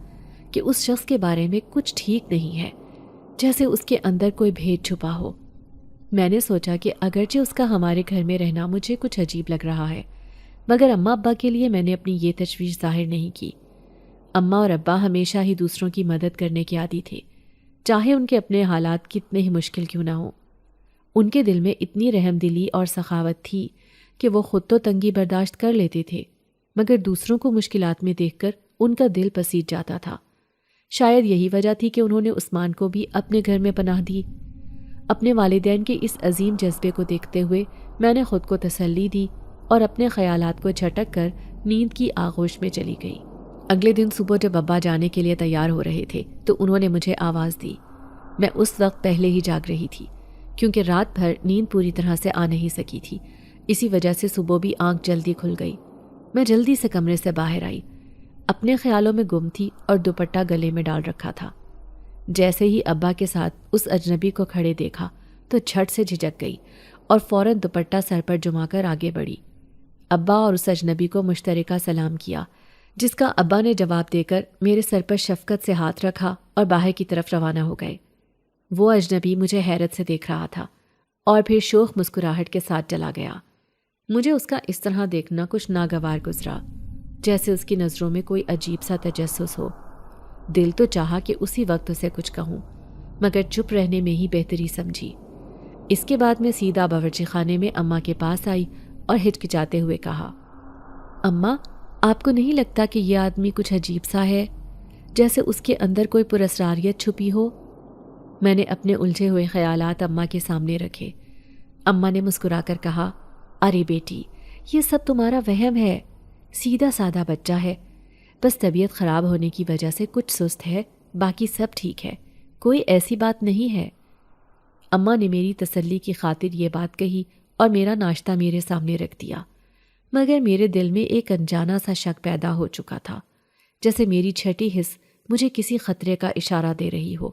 کہ اس شخص کے بارے میں کچھ ٹھیک نہیں ہے، جیسے اس کے اندر کوئی بھید چھپا ہو۔ میں نے سوچا کہ اگرچہ اس کا ہمارے گھر میں رہنا مجھے کچھ عجیب لگ رہا ہے مگر اماں ابا کے لیے میں نے اپنی یہ تشویش ظاہر نہیں کی۔ اماں اور ابا ہمیشہ ہی دوسروں کی مدد کرنے کے عادی تھے، چاہے ان کے اپنے حالات کتنے ہی مشکل کیوں نہ ہوں۔ ان کے دل میں اتنی رحم دلی اور سخاوت تھی کہ وہ خود تو تنگی برداشت کر لیتے تھے مگر دوسروں کو مشکلات میں دیکھ کر ان کا دل پسیج جاتا تھا۔ شاید یہی وجہ تھی کہ انہوں نے عثمان کو بھی اپنے گھر میں پناہ دی۔ اپنے والدین کے اس عظیم جذبے کو دیکھتے ہوئے میں نے خود کو تسلی دی اور اپنے خیالات کو جھٹک کر نیند کی آغوش میں چلی گئی۔ اگلے دن صبح جب ابا جانے کے لیے تیار ہو رہے تھے تو انہوں نے مجھے آواز دی۔ میں اس وقت پہلے ہی جاگ رہی تھی کیونکہ رات بھر نیند پوری طرح سے آ نہیں سکی تھی، اسی وجہ سے صبح بھی آنکھ جلدی کھل گئی۔ میں جلدی سے کمرے سے باہر آئی، اپنے خیالوں میں گم تھی اور دوپٹہ گلے میں ڈال رکھا تھا۔ جیسے ہی ابا کے ساتھ اس اجنبی کو کھڑے دیکھا تو جھٹ سے جھجک گئی اور فوراً دوپٹہ سر پر جما کر آگے بڑھی۔ ابا اور اس اجنبی کو مشترکہ سلام کیا جس کا ابا نے جواب دے کر میرے سر پر شفقت سے ہاتھ رکھا اور باہر کی طرف روانہ ہو گئے۔ وہ اجنبی مجھے حیرت سے دیکھ رہا تھا اور پھر شوخ مسکراہٹ کے ساتھ چلا گیا۔ مجھے اس کا اس طرح دیکھنا کچھ ناگوار گزرا، جیسے اس کی نظروں میں کوئی عجیب سا تجسس ہو۔ دل تو چاہا کہ اسی وقت اسے کچھ کہوں مگر چپ رہنے میں ہی بہتری سمجھی۔ اس کے بعد میں سیدھا باورچی خانے میں اماں کے پاس آئی اور ہچکچاتے ہوئے کہا، اماں آپ کو نہیں لگتا کہ یہ آدمی کچھ عجیب سا ہے، جیسے اس کے اندر کوئی پراسراریت چھپی ہو؟ میں نے اپنے الجھے ہوئے خیالات اماں کے سامنے رکھے۔ اماں نے مسکرا کر کہا، ارے بیٹی یہ سب تمہارا وہم ہے، سیدھا سادہ بچہ ہے، بس طبیعت خراب ہونے کی وجہ سے کچھ سست ہے، باقی سب ٹھیک ہے، کوئی ایسی بات نہیں ہے۔ اماں نے میری تسلی کی خاطر یہ بات کہی اور میرا ناشتہ میرے سامنے رکھ دیا، مگر میرے دل میں ایک انجانا سا شک پیدا ہو چکا تھا، جیسے میری چھٹی حس مجھے کسی خطرے کا اشارہ دے رہی ہو۔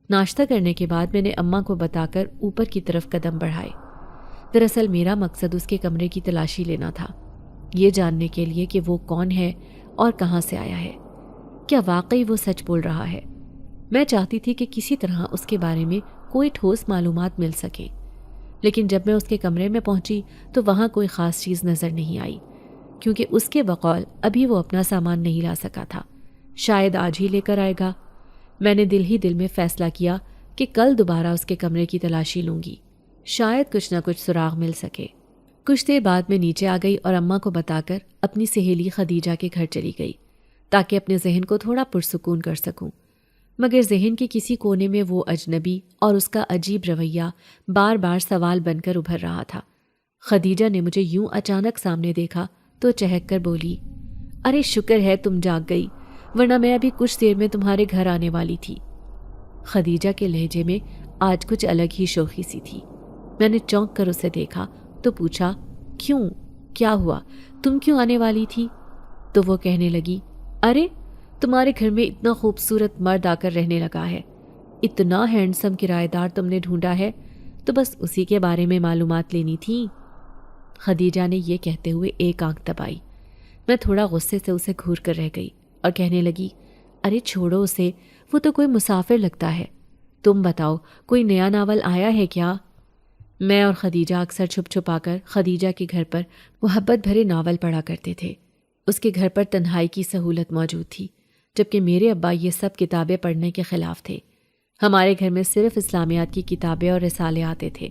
ناشتہ کرنے کے بعد میں نے اماں کو بتا کر اوپر کی طرف قدم بڑھائے۔ دراصل میرا مقصد اس کے کمرے کی تلاشی لینا تھا، یہ جاننے کے لیے کہ وہ کون ہے اور کہاں سے آیا ہے، کیا واقعی وہ سچ بول رہا ہے۔ میں چاہتی تھی کہ کسی طرح اس کے بارے میں کوئی ٹھوس معلومات مل سکے، لیکن جب میں اس کے کمرے میں پہنچی تو وہاں کوئی خاص چیز نظر نہیں آئی، کیونکہ اس کے بقول ابھی وہ اپنا سامان نہیں لا سکا تھا، شاید آج ہی لے کر آئے گا۔ میں نے دل ہی دل میں فیصلہ کیا کہ کل دوبارہ اس کے کمرے کی تلاشی لوں گی، شاید کچھ نہ کچھ سراغ مل سکے۔ کچھ دیر بعد میں نیچے آ گئی اور اماں کو بتا کر اپنی سہیلی خدیجہ کے گھر چلی گئی تاکہ اپنے ذہن کو تھوڑا پرسکون کر سکوں، مگر ذہن کے کسی کونے میں وہ اجنبی اور اس کا عجیب رویہ بار بار سوال بن کر ابھر رہا تھا۔ خدیجہ نے مجھے یوں اچانک سامنے دیکھا تو چہک کر بولی، ارے شکر ہے تم جاگ گئی، ورنہ میں ابھی کچھ دیر میں تمہارے گھر آنے والی تھی۔ خدیجہ کے لہجے میں آج کچھ الگ ہی شوخی سی تھی۔ میں نے چونک کر اسے دیکھا تو پوچھا، کیوں، کیا ہوا، تم کیوں آنے والی تھی؟ تو وہ کہنے لگی، ارے تمہارے گھر میں اتنا خوبصورت مرد آ کر رہنے لگا ہے، اتنا ہینڈسم کرایہ دار تم نے ڈھونڈا ہے، تو بس اسی کے بارے میں معلومات لینی تھی۔ خدیجہ نے یہ کہتے ہوئے ایک آنکھ دبائی۔ میں تھوڑا غصے سے اسے گھور کر رہ گئی اور کہنے لگی، ارے چھوڑو اسے، وہ تو کوئی مسافر لگتا ہے، تم بتاؤ کوئی نیا ناول آیا ہے کیا؟ میں اور خدیجہ اکثر چھپ چھپا کر خدیجہ کے گھر پر محبت بھرے ناول پڑھا کرتے تھے۔ اس کے گھر پر تنہائی کی سہولت موجود تھی، جبکہ میرے ابا یہ سب کتابیں پڑھنے کے خلاف تھے۔ ہمارے گھر میں صرف اسلامیات کی کتابیں اور رسالے آتے تھے،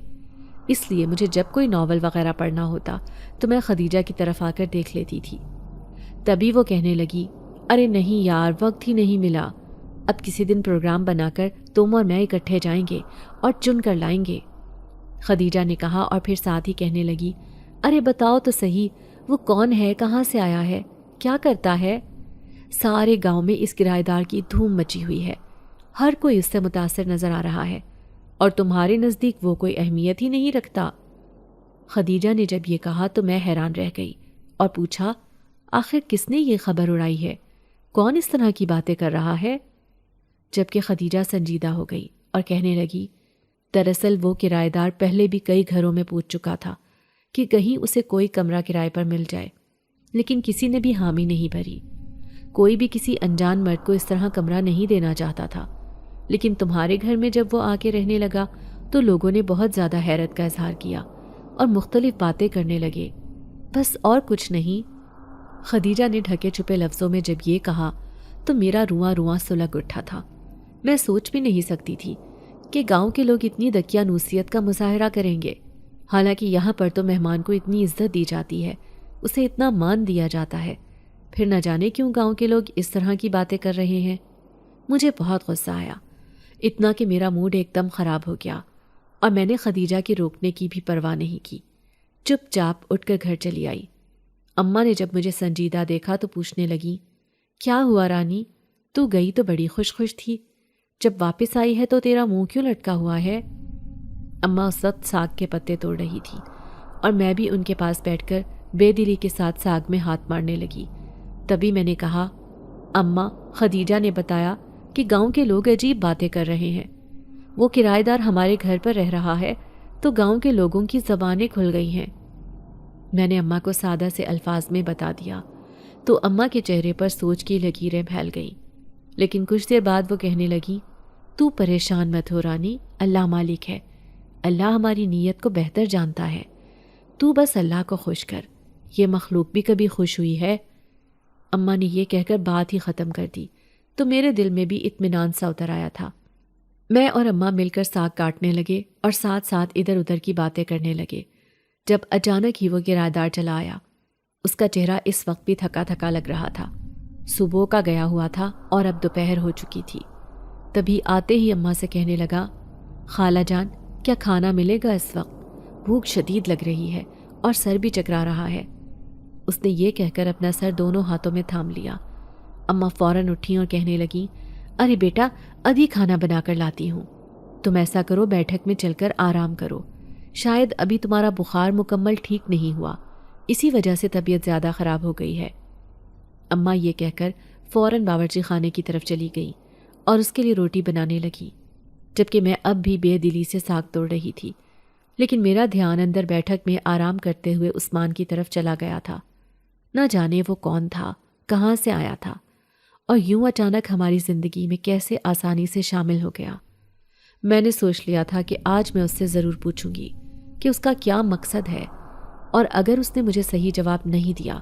اس لیے مجھے جب کوئی ناول وغیرہ پڑھنا ہوتا تو میں خدیجہ کی طرف آ کر دیکھ لیتی تھی۔ تبھی وہ کہنے لگی، ارے نہیں یار، وقت ہی نہیں ملا، اب کسی دن پروگرام بنا کر تم اور میں اکٹھے جائیں گے اور چن کر لائیں گے۔ خدیجہ نے کہا اور پھر ساتھ ہی کہنے لگی، ارے بتاؤ تو صحیح، وہ کون ہے، کہاں سے آیا ہے، کیا کرتا ہے؟ سارے گاؤں میں اس کرایہ دار کی دھوم مچی ہوئی ہے، ہر کوئی اس سے متاثر نظر آ رہا ہے، اور تمہارے نزدیک وہ کوئی اہمیت ہی نہیں رکھتا۔ خدیجہ نے جب یہ کہا تو میں حیران رہ گئی اور پوچھا، آخر کس نے یہ خبر اڑائی ہے، کون اس طرح کی باتیں کر رہا ہے؟ جبکہ خدیجہ سنجیدہ ہو گئی اور کہنے لگی، دراصل وہ کرایہ دار پہلے بھی کئی گھروں میں پوچھ چکا تھا کہ کہیں اسے کوئی کمرہ کرائے پر مل جائے، لیکن کسی نے بھی حامی نہیں بھری، کوئی بھی کسی انجان مرد کو اس طرح کمرہ نہیں دینا چاہتا تھا، لیکن تمہارے گھر میں جب وہ آ کے رہنے لگا تو لوگوں نے بہت زیادہ حیرت کا اظہار کیا اور مختلف باتیں کرنے لگے، بس اور کچھ نہیں۔ خدیجہ نے ڈھکے چھپے لفظوں میں جب یہ کہا تو میرا رواں رواں سلگ اٹھا تھا۔ میں سوچ بھی نہیں سکتی تھی کہ گاؤں کے لوگ اتنی دقیانوسیت کا مظاہرہ کریں گے، حالانکہ یہاں پر تو مہمان کو اتنی عزت دی جاتی ہے، اسے اتنا مان دیا جاتا ہے، پھر نہ جانے کیوں گاؤں کے لوگ اس طرح کی باتیں کر رہے ہیں۔ مجھے بہت غصہ آیا، اتنا کہ میرا موڈ ایک دم خراب ہو گیا، اور میں نے خدیجہ کی روکنے کی بھی پرواہ نہیں کی، چپ چاپ اٹھ کر گھر چلی آئی۔ اماں نے جب مجھے سنجیدہ دیکھا تو پوچھنے لگی، کیا ہوا رانی، تو گئی تو بڑی خوش خوش تھی، جب واپس آئی ہے تو تیرا منہ کیوں لٹکا ہوا ہے؟ اماں اس وقت ساگ کے پتے توڑ رہی تھی اور میں بھی ان کے پاس بیٹھ کر بے دلی کے ساتھ ساگ میں ہاتھ مارنے لگی۔ تبھی میں نے کہا، اماں خدیجہ نے بتایا کہ گاؤں کے لوگ عجیب باتیں کر رہے ہیں، وہ کرایہ دار ہمارے گھر پر رہ رہا ہے تو گاؤں کے لوگوں کی زبانیں کھل گئی ہیں۔ میں نے اماں کو سادہ سے الفاظ میں بتا دیا تو اماں کے چہرے پر سوچ کی لکیریں پھیل گئیں، لیکن کچھ دیر بعد وہ کہنے لگی، تو پریشان مت ہو رانی، اللہ مالک ہے، اللہ ہماری نیت کو بہتر جانتا ہے، تو بس اللہ کو خوش کر، یہ مخلوق بھی کبھی خوش ہوئی ہے؟ اماں نے یہ کہہ کر بات ہی ختم کر دی تو میرے دل میں بھی اطمینان سا اتر آیا تھا۔ میں اور اماں مل کر ساگ کاٹنے لگے اور ساتھ ساتھ ادھر ادھر کی باتیں کرنے لگے، جب اچانک ہی وہ کرایہ دار چلا آیا۔ اس کا چہرہ اس وقت بھی تھکا تھکا لگ رہا تھا، صبح کا گیا ہوا تھا اور اب دوپہر ہو چکی تھی۔ تبھی آتے ہی اماں سے کہنے لگا، خالہ جان کیا کھانا ملے گا اس وقت؟ بھوک شدید لگ رہی ہے اور سر بھی چکرا رہا ہے۔ اس نے یہ کہہ کر اپنا سر دونوں ہاتھوں میں تھام لیا۔ اماں فوراً اٹھیں اور کہنے لگیں، ارے بیٹا ابھی کھانا بنا کر لاتی ہوں، تم ایسا کرو بیٹھک میں چل کر آرام کرو، شاید ابھی تمہارا بخار مکمل ٹھیک نہیں ہوا، اسی وجہ سے طبیعت زیادہ خراب ہو گئی ہے۔ اماں یہ کہہ کر فوراً باورچی خانے کی طرف چلی گئی اور اس کے لیے روٹی بنانے لگی، جبکہ میں اب بھی بے دلی سے ساگ توڑ رہی تھی، لیکن میرا دھیان اندر بیٹھک میں آرام کرتے ہوئے عثمان کی طرف چلا گیا تھا۔ نہ جانے وہ کون تھا، کہاں سے آیا تھا، اور یوں اچانک ہماری زندگی میں کیسے آسانی سے شامل ہو گیا۔ میں نے سوچ لیا تھا کہ آج میں اس سے ضرور پوچھوں گی کہ اس کا کیا مقصد ہے، اور اگر اس نے مجھے صحیح جواب نہیں دیا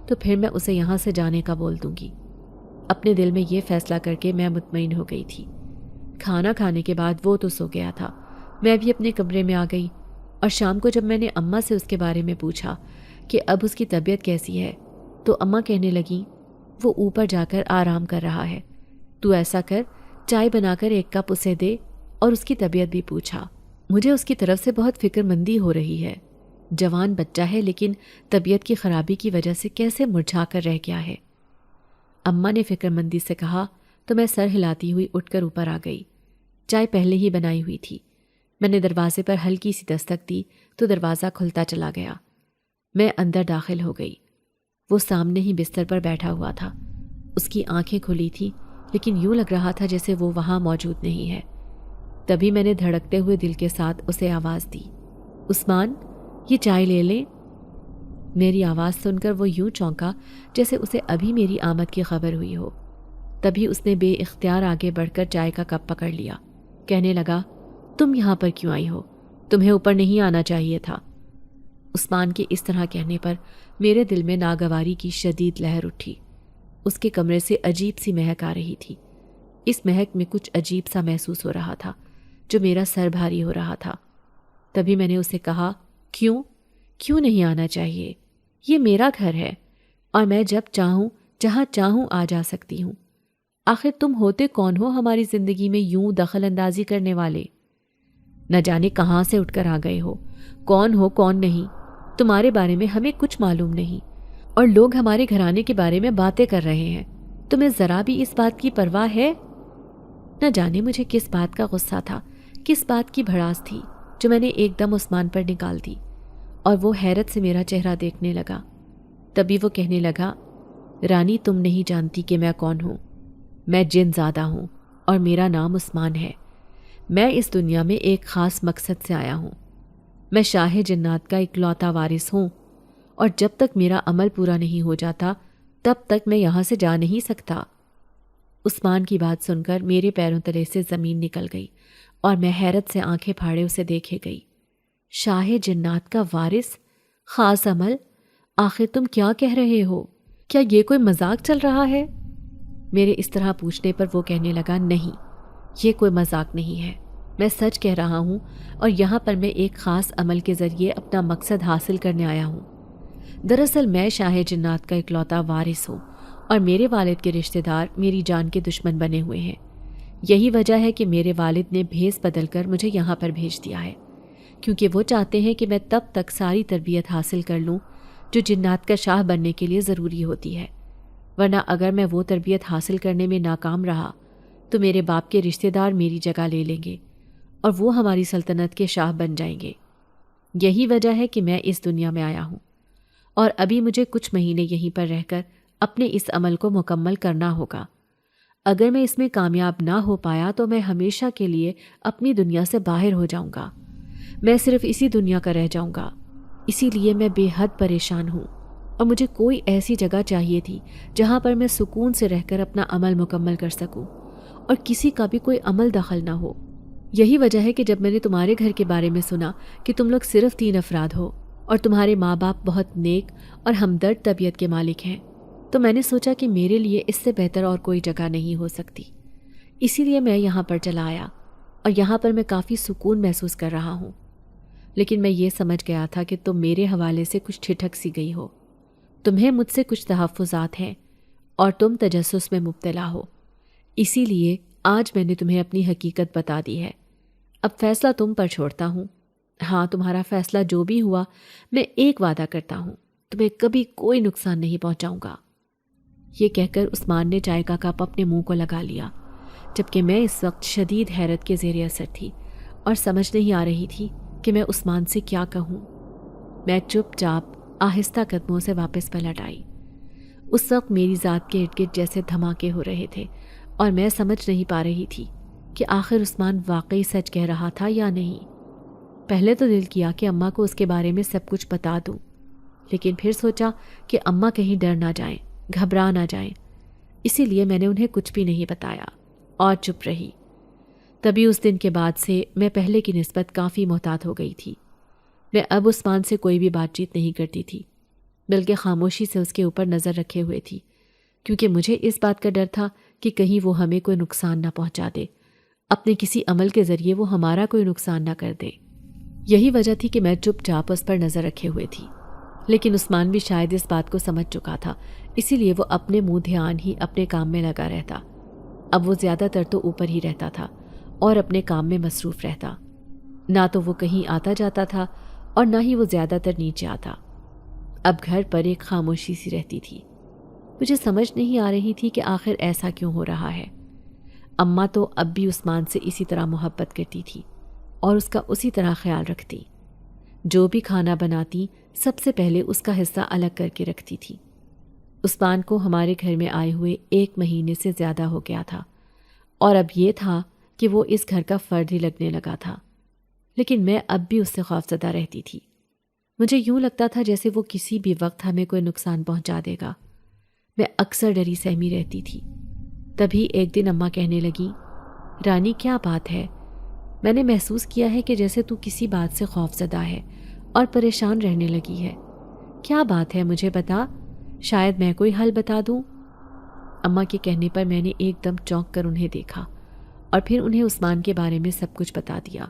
تو پھر میں اسے یہاں سے جانے کا بول دوں گی۔ اپنے دل میں یہ فیصلہ کر کے میں مطمئن ہو گئی تھی۔ کھانا کھانے کے بعد وہ تو سو گیا تھا، میں بھی اپنے کمرے میں آ گئی، اور شام کو جب میں نے اماں سے اس کے بارے میں پوچھا کہ اب اس کی طبیعت کیسی ہے تو اماں کہنے لگیں وہ اوپر جا کر آرام کر رہا ہے، تو ایسا کر چائے بنا کر ایک کپ اسے دے اور اس کی طبیعت بھی پوچھا۔ مجھے اس کی طرف سے بہت فکر مندی ہو رہی ہے، جوان بچہ ہے لیکن طبیعت کی خرابی کی وجہ سے کیسے مرجھا کر رہ گیا ہے۔ اماں نے فکر مندی سے کہا تو میں سر ہلاتی ہوئی اٹھ کر اوپر آ گئی۔ چائے پہلے ہی بنائی ہوئی تھی۔ میں نے دروازے پر ہلکی سی دستک دی تو دروازہ کھلتا چلا گیا۔ میں اندر داخل ہو گئی۔ وہ سامنے ہی بستر پر بیٹھا ہوا تھا۔ اس کی آنکھیں کھلی تھیں لیکن یوں لگ رہا تھا جیسے وہ وہاں موجود نہیں ہے۔ تبھی میں نے دھڑکتے ہوئے دل کے ساتھ اسے آواز دی، عثمان، یہ چائے لے لیں۔ میری آواز سن کر وہ یوں چونکا جیسے اسے ابھی میری آمد کی خبر ہوئی ہو۔ تبھی اس نے بے اختیار آگے بڑھ کر چائے کا کپ پکڑ لیا، کہنے لگا، تم یہاں پر کیوں آئی ہو؟ تمہیں اوپر نہیں آنا چاہیے تھا۔ عثمان کے اس طرح کہنے پر میرے دل میں ناگواری کی شدید لہر اٹھی۔ اس کے کمرے سے عجیب سی مہک آ رہی تھی۔ اس مہک میں کچھ عجیب سا محسوس ہو رہا تھا جو میرا سر بھاری ہو رہا تھا۔ تبھی میں نے اسے کہا، کیوں نہیں آنا چاہیے؟ یہ میرا گھر ہے اور میں جب چاہوں جہاں چاہوں آ جا سکتی ہوں۔ آخر تم ہوتے کون ہو ہماری زندگی میں یوں دخل اندازی کرنے والے؟ نہ جانے کہاں سے اٹھ کر آ گئے ہو، کون ہو کون نہیں، تمہارے بارے میں ہمیں کچھ معلوم نہیں، اور لوگ ہمارے گھرانے کے بارے میں باتیں کر رہے ہیں۔ تمہیں ذرا بھی اس بات کی پرواہ ہے؟ نہ جانے مجھے کس بات کا غصہ تھا، کس بات کی بھڑاس تھی جو میں نے ایک دم عثمان پر نکال دی، اور وہ حیرت سے میرا چہرہ دیکھنے لگا۔ تبھی وہ کہنے لگا، رانی، تم نہیں جانتی کہ میں کون ہوں۔ میں جن زادہ ہوں اور میرا نام عثمان ہے۔ میں اس دنیا میں ایک خاص مقصد سے آیا ہوں۔ میں شاہ جنات کا اکلوتا وارث ہوں، اور جب تک میرا عمل پورا نہیں ہو جاتا تب تک میں یہاں سے جا نہیں سکتا۔ عثمان کی بات سن کر میرے پیروں تلے سے زمین نکل گئی اور میں حیرت سے آنکھیں پھاڑے اسے دیکھے گئی۔ شاہ جنات کا وارث، خاص عمل، آخر تم کیا کہہ رہے ہو؟ کیا یہ کوئی مذاق چل رہا ہے؟ میرے اس طرح پوچھنے پر وہ کہنے لگا، نہیں، یہ کوئی مذاق نہیں ہے، میں سچ کہہ رہا ہوں، اور یہاں پر میں ایک خاص عمل کے ذریعے اپنا مقصد حاصل کرنے آیا ہوں۔ دراصل میں شاہ جنات کا اکلوتا وارث ہوں، اور میرے والد کے رشتہ دار میری جان کے دشمن بنے ہوئے ہیں۔ یہی وجہ ہے کہ میرے والد نے بھیس بدل کر مجھے یہاں پر بھیج دیا ہے، کیونکہ وہ چاہتے ہیں کہ میں تب تک ساری تربیت حاصل کر لوں جو جنات کا شاہ بننے کے لیے ضروری ہوتی ہے، ورنہ اگر میں وہ تربیت حاصل کرنے میں ناکام رہا تو میرے باپ کے رشتہ دار میری جگہ لے لیں گے اور وہ ہماری سلطنت کے شاہ بن جائیں گے۔ یہی وجہ ہے کہ میں اس دنیا میں آیا ہوں، اور ابھی مجھے کچھ مہینے یہیں پر رہ کر اپنے اس عمل کو مکمل کرنا ہوگا۔ اگر میں اس میں کامیاب نہ ہو پایا تو میں ہمیشہ کے لیے اپنی دنیا سے باہر ہو جاؤں گا، میں صرف اسی دنیا کا رہ جاؤں گا۔ اسی لیے میں بے حد پریشان ہوں، اور مجھے کوئی ایسی جگہ چاہیے تھی جہاں پر میں سکون سے رہ کر اپنا عمل مکمل کر سکوں اور کسی کا بھی کوئی عمل دخل نہ ہو۔ یہی وجہ ہے کہ جب میں نے تمہارے گھر کے بارے میں سنا کہ تم لوگ صرف 3 افراد ہو اور تمہارے ماں باپ بہت نیک اور ہمدرد طبیعت کے مالک ہیں، تو میں نے سوچا کہ میرے لیے اس سے بہتر اور کوئی جگہ نہیں ہو سکتی۔ اسی لیے میں یہاں پر چلا آیا، اور یہاں پر میں کافی سکون محسوس کر رہا ہوں۔ لیکن میں یہ سمجھ گیا تھا کہ تم میرے حوالے سے کچھ ٹھٹک سی گئی ہو، تمہیں مجھ سے کچھ تحفظات ہیں اور تم تجسس میں مبتلا ہو۔ اسی لیے آج میں نے تمہیں اپنی حقیقت بتا دی ہے۔ اب فیصلہ تم پر چھوڑتا ہوں۔ ہاں، تمہارا فیصلہ جو بھی ہوا، میں ایک وعدہ کرتا ہوں، تمہیں کبھی کوئی نقصان نہیں پہنچاؤں گا۔ یہ کہہ کر عثمان نے چائے کا کپ اپنے منہ کو لگا لیا، جبکہ میں اس وقت شدید حیرت کے زیر اثر تھی اور سمجھ نہیں آ رہی تھی کہ میں عثمان سے کیا کہوں۔ میں چپ چاپ آہستہ قدموں سے واپس پلٹ آئی۔ اس وقت میری ذات کے ارد گرد جیسے دھماکے ہو رہے تھے، اور میں سمجھ نہیں پا رہی تھی کہ آخر عثمان واقعی سچ کہہ رہا تھا یا نہیں۔ پہلے تو دل کیا کہ اماں کو اس کے بارے میں سب کچھ بتا دوں، لیکن پھر سوچا کہ اماں کہیں ڈر نہ جائیں، گھبرا نہ جائیں۔ اسی لیے میں نے انہیں کچھ بھی نہیں بتایا اور چپ رہی۔ تبھی اس دن کے بعد سے میں پہلے کی نسبت کافی محتاط ہو گئی تھی۔ میں اب عثمان سے کوئی بھی بات چیت نہیں کرتی تھی، بلکہ خاموشی سے اس کے اوپر نظر رکھے ہوئے تھی، کیونکہ مجھے اس بات کا ڈر تھا کہ کہیں وہ ہمیں کوئی نقصان نہ پہنچا دے، اپنے کسی عمل کے ذریعے وہ ہمارا کوئی نقصان نہ کر دے۔ یہی وجہ تھی کہ میں چپ چاپ اس پر نظر رکھے ہوئے تھی، لیکن عثمان بھی شاید اس بات کو سمجھ چکا تھا، اسی لیے وہ اپنے منہ دھیان ہی اپنے کام میں لگا رہتا۔ اب وہ زیادہ تر تو اوپر ہی رہتا تھا اور اپنے کام میں مصروف رہتا، نہ تو وہ کہیں آتا جاتا تھا اور نہ ہی وہ زیادہ تر نیچے آتا۔ اب گھر پر ایک خاموشی سی رہتی تھی۔ مجھے سمجھ نہیں آ رہی تھی کہ آخر ایسا کیوں ہو رہا ہے۔ اماں تو اب بھی عثمان سے اسی طرح محبت کرتی تھی اور اس کا اسی طرح خیال رکھتی۔ جو بھی کھانا بناتی سب سے پہلے اس کا حصہ الگ کر کے رکھتی تھی۔ عثمان کو ہمارے گھر میں آئے ہوئے 1 مہینے سے زیادہ ہو گیا تھا، اور اب یہ تھا کہ وہ اس گھر کا فرد ہی لگنے لگا تھا، لیکن میں اب بھی اس سے خوفزدہ رہتی تھی۔ مجھے یوں لگتا تھا جیسے وہ کسی بھی وقت ہمیں کوئی نقصان پہنچا دے گا۔ میں اکثر ڈری سہمی رہتی تھی۔ تبھی ایک دن اماں کہنے لگی، رانی کیا بات ہے؟ میں نے محسوس کیا ہے کہ جیسے تو کسی بات سے خوفزدہ ہے اور پریشان رہنے لگی ہے۔ کیا بات ہے مجھے بتا، شاید میں کوئی حل بتا دوں۔ اماں کے کہنے پر میں نے ایک دم چونک کر انہیں دیکھا اور پھر انہیں عثمان کے بارے میں سب کچھ بتا دیا،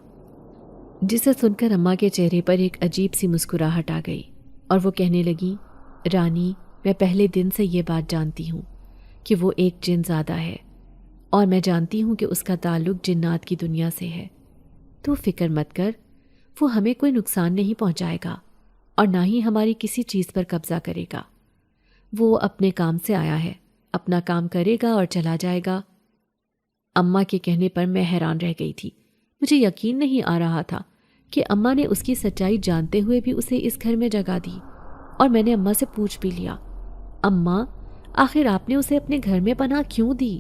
جسے سن کر اماں کے چہرے پر ایک عجیب سی مسکراہٹ آ گئی اور وہ کہنے لگی، رانی میں پہلے دن سے یہ بات جانتی ہوں کہ وہ ایک جن زادہ ہے، اور میں جانتی ہوں کہ اس کا تعلق جنات کی دنیا سے ہے۔ تو فکر مت کر، وہ ہمیں کوئی نقصان نہیں پہنچائے گا اور نہ ہی ہماری کسی چیز پر قبضہ کرے گا۔ وہ اپنے کام سے آیا ہے، اپنا کام کرے گا اور چلا جائے گا۔ اماں کے کہنے پر میں حیران رہ گئی تھی۔ مجھے یقین نہیں آ رہا تھا کہ اماں نے اس کی سچائی جانتے ہوئے بھی اسے اس گھر میں جگہ دی، اور میں نے اماں سے پوچھ بھی لیا، اماں آخر آپ نے اسے اپنے گھر میں پناہ کیوں دی؟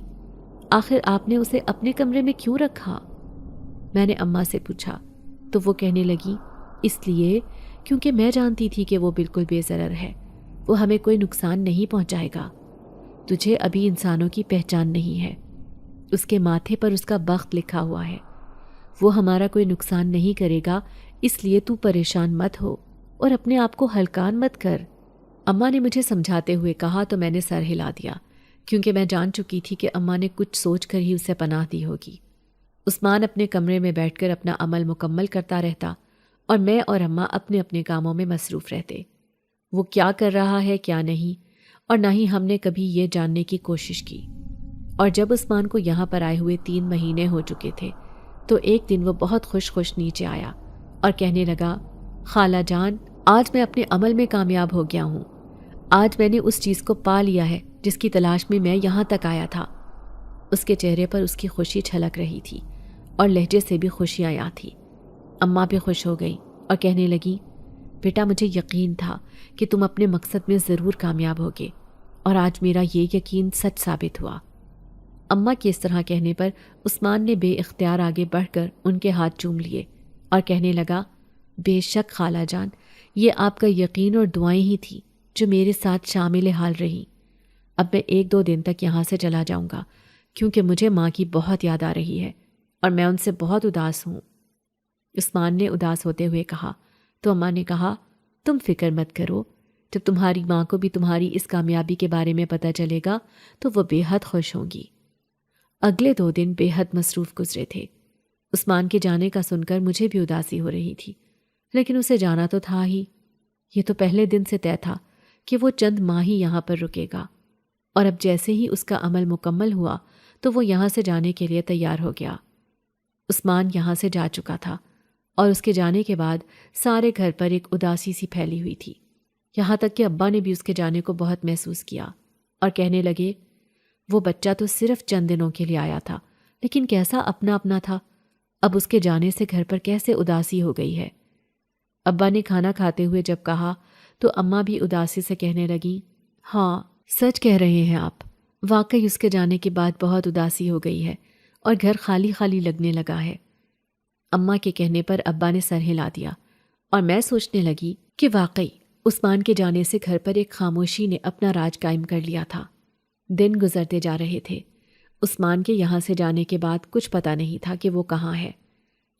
آخر آپ نے اسے اپنے کمرے میں کیوں رکھا؟ میں نے اماں سے پوچھا تو وہ کہنے لگی، اس لیے کیونکہ میں جانتی تھی کہ وہ بالکل بے ضرر ہے، وہ ہمیں کوئی نقصان نہیں پہنچائے گا۔ تجھے ابھی انسانوں کی پہچان نہیں ہے، اس کے ماتھے پر اس کا بخت لکھا ہوا ہے، وہ ہمارا کوئی نقصان نہیں کرے گا، اس لیے تو پریشان مت ہو اور اپنے آپ کو ہلکان مت کر۔ اماں نے مجھے سمجھاتے ہوئے کہا تو میں نے سر ہلا دیا، کیونکہ میں جان چکی تھی کہ اماں نے کچھ سوچ کر ہی اسے پناہ دی ہوگی۔ عثمان اپنے کمرے میں بیٹھ کر اپنا عمل مکمل کرتا رہتا اور میں اور اماں اپنے اپنے کاموں میں مصروف رہتے۔ وہ کیا کر رہا ہے کیا نہیں، اور نہ ہی ہم نے کبھی یہ جاننے کی کوشش کی۔ اور جب عثمان کو یہاں پر آئے ہوئے 3 مہینے ہو چکے تھے تو ایک دن وہ بہت خوش نیچے آیا اور کہنے لگا، خالہ جان آج میں اپنے عمل میں کامیاب ہو گیا ہوں، آج میں نے اس چیز کو پا لیا ہے جس کی تلاش میں میں یہاں تک آیا تھا۔ اس کے چہرے پر اس کی خوشی چھلک رہی تھی اور لہجے سے بھی خوشی آیا تھی۔ اماں بھی خوش ہو گئی اور کہنے لگی، بیٹا مجھے یقین تھا کہ تم اپنے مقصد میں ضرور کامیاب ہوگے، اور آج میرا یہ یقین سچ ثابت ہوا۔ اماں کے اس طرح کہنے پر عثمان نے بے اختیار آگے بڑھ کر ان کے ہاتھ چوم لیے اور کہنے لگا، بے شک خالہ جان، یہ آپ کا یقین اور دعائیں ہی تھی جو میرے ساتھ شامل حال رہی۔ اب میں 1-2 دن تک یہاں سے چلا جاؤں گا، کیونکہ مجھے ماں کی بہت یاد آ رہی ہے اور میں ان سے بہت اداس ہوں۔ عثمان نے اداس ہوتے ہوئے کہا تو اماں نے کہا، تم فکر مت کرو، جب تمہاری ماں کو بھی تمہاری اس کامیابی کے بارے میں پتہ چلے گا تو وہ بے حد خوش ہوں گی۔ اگلے 2 دن بے حد مصروف گزرے تھے۔ عثمان کے جانے کا سن کر مجھے بھی اداسی ہو رہی تھی، لیکن اسے جانا تو تھا ہی۔ یہ تو پہلے دن سے طے تھا کہ وہ چند ماہ ہی یہاں پر رکے گا، اور اب جیسے ہی اس کا عمل مکمل ہوا تو وہ یہاں سے جانے کے لیے تیار ہو گیا۔ عثمان یہاں سے جا چکا تھا اور اس کے جانے کے بعد سارے گھر پر ایک اداسی سی پھیلی ہوئی تھی، یہاں تک کہ ابا نے بھی اس کے جانے کو بہت محسوس کیا اور کہنے لگے، وہ بچہ تو صرف چند دنوں کے لیے آیا تھا، لیکن کیسا اپنا اپنا تھا، اب اس کے جانے سے گھر پر کیسے اداسی ہو گئی ہے۔ ابا نے کھانا کھاتے ہوئے جب کہا تو اماں بھی اداسی سے کہنے لگی، ہاں سچ کہہ رہے ہیں آپ، واقعی اس کے جانے کے بعد بہت اداسی ہو گئی ہے اور گھر خالی خالی لگنے لگا ہے۔ اماں کے کہنے پر ابا نے سر ہلا دیا اور میں سوچنے لگی کہ واقعی عثمان کے جانے سے گھر پر ایک خاموشی نے اپنا راج قائم کر لیا تھا۔ دن گزرتے جا رہے تھے۔ عثمان کے یہاں سے جانے کے بعد کچھ پتہ نہیں تھا کہ وہ کہاں ہے۔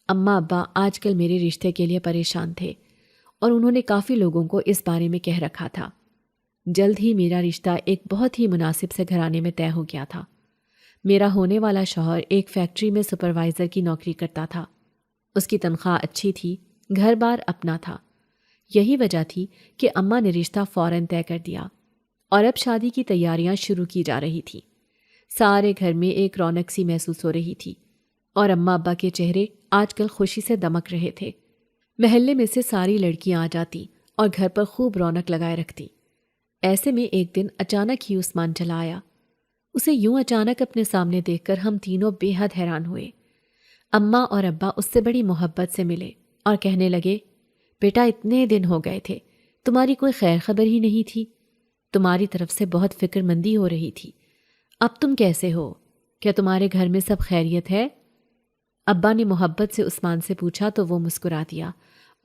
اماں ابا آج کل میرے رشتے کے لیے پریشان تھے اور انہوں نے کافی لوگوں کو اس بارے میں کہہ رکھا تھا۔ جلد ہی میرا رشتہ ایک بہت ہی مناسب سے گھرانے میں طے ہو گیا تھا۔ میرا ہونے والا شوہر ایک فیکٹری میں سپروائزر کی نوکری کرتا تھا۔ اس کی تنخواہ اچھی تھی، گھر بار اپنا تھا۔ یہی وجہ تھی کہ اماں نے رشتہ فوراً طے کر دیا اور اب شادی کی تیاریاں شروع کی جا رہی تھی۔ سارے گھر میں ایک رونق سی محسوس ہو رہی تھی اور اماں ابا کے چہرے آج کل خوشی سے دمک رہے تھے۔ محلے میں سے ساری لڑکیاں آ جاتی اور گھر پر خوب رونق لگائے رکھتی۔ ایسے میں ایک دن اچانک ہی عثمان چلا آیا۔ اسے یوں اچانک اپنے سامنے دیکھ کر ہم تینوں بے حد حیران ہوئے۔ اماں اور ابا اس سے بڑی محبت سے ملے اور کہنے لگے، بیٹا اتنے دن ہو گئے تھے، تمہاری کوئی خیر خبر ہی نہیں تھی، تمہاری طرف سے بہت فکر مندی ہو رہی تھی، اب تم کیسے ہو؟ کیا تمہارے گھر میں سب خیریت ہے؟ ابا نے محبت سے عثمان سے پوچھا تو وہ مسکرا دیا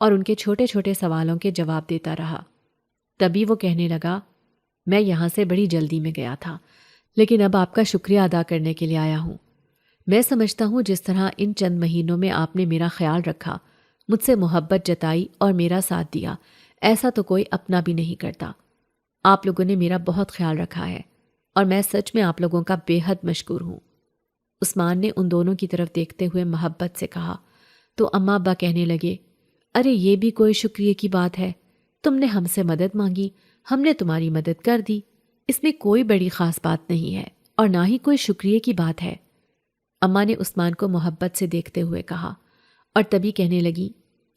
اور ان کے چھوٹے چھوٹے سوالوں کے جواب دیتا رہا۔ تبھی وہ کہنے لگا، میں یہاں سے بڑی جلدی میں گیا تھا، لیکن اب آپ کا شکریہ ادا کرنے کے لیے آیا ہوں۔ میں سمجھتا ہوں جس طرح ان چند مہینوں میں آپ نے میرا خیال رکھا، مجھ سے محبت جتائی اور میرا ساتھ دیا، ایسا تو کوئی اپنا بھی نہیں کرتا۔ آپ لوگوں نے میرا بہت خیال رکھا ہے اور میں سچ میں آپ لوگوں کا بے حد مشکور ہوں۔ عثمان نے ان دونوں کی طرف دیکھتے ہوئے محبت سے کہا تو اماں ابا کہنے لگے، ارے یہ بھی کوئی شکریہ کی بات ہے؟ تم نے ہم سے مدد مانگی، ہم نے تمہاری مدد کر دی، اس میں کوئی بڑی خاص بات نہیں ہے اور نہ ہی کوئی شکریہ کی بات ہے۔ اماں نے عثمان کو محبت سے دیکھتے ہوئے کہا اور تبھی کہنے لگی،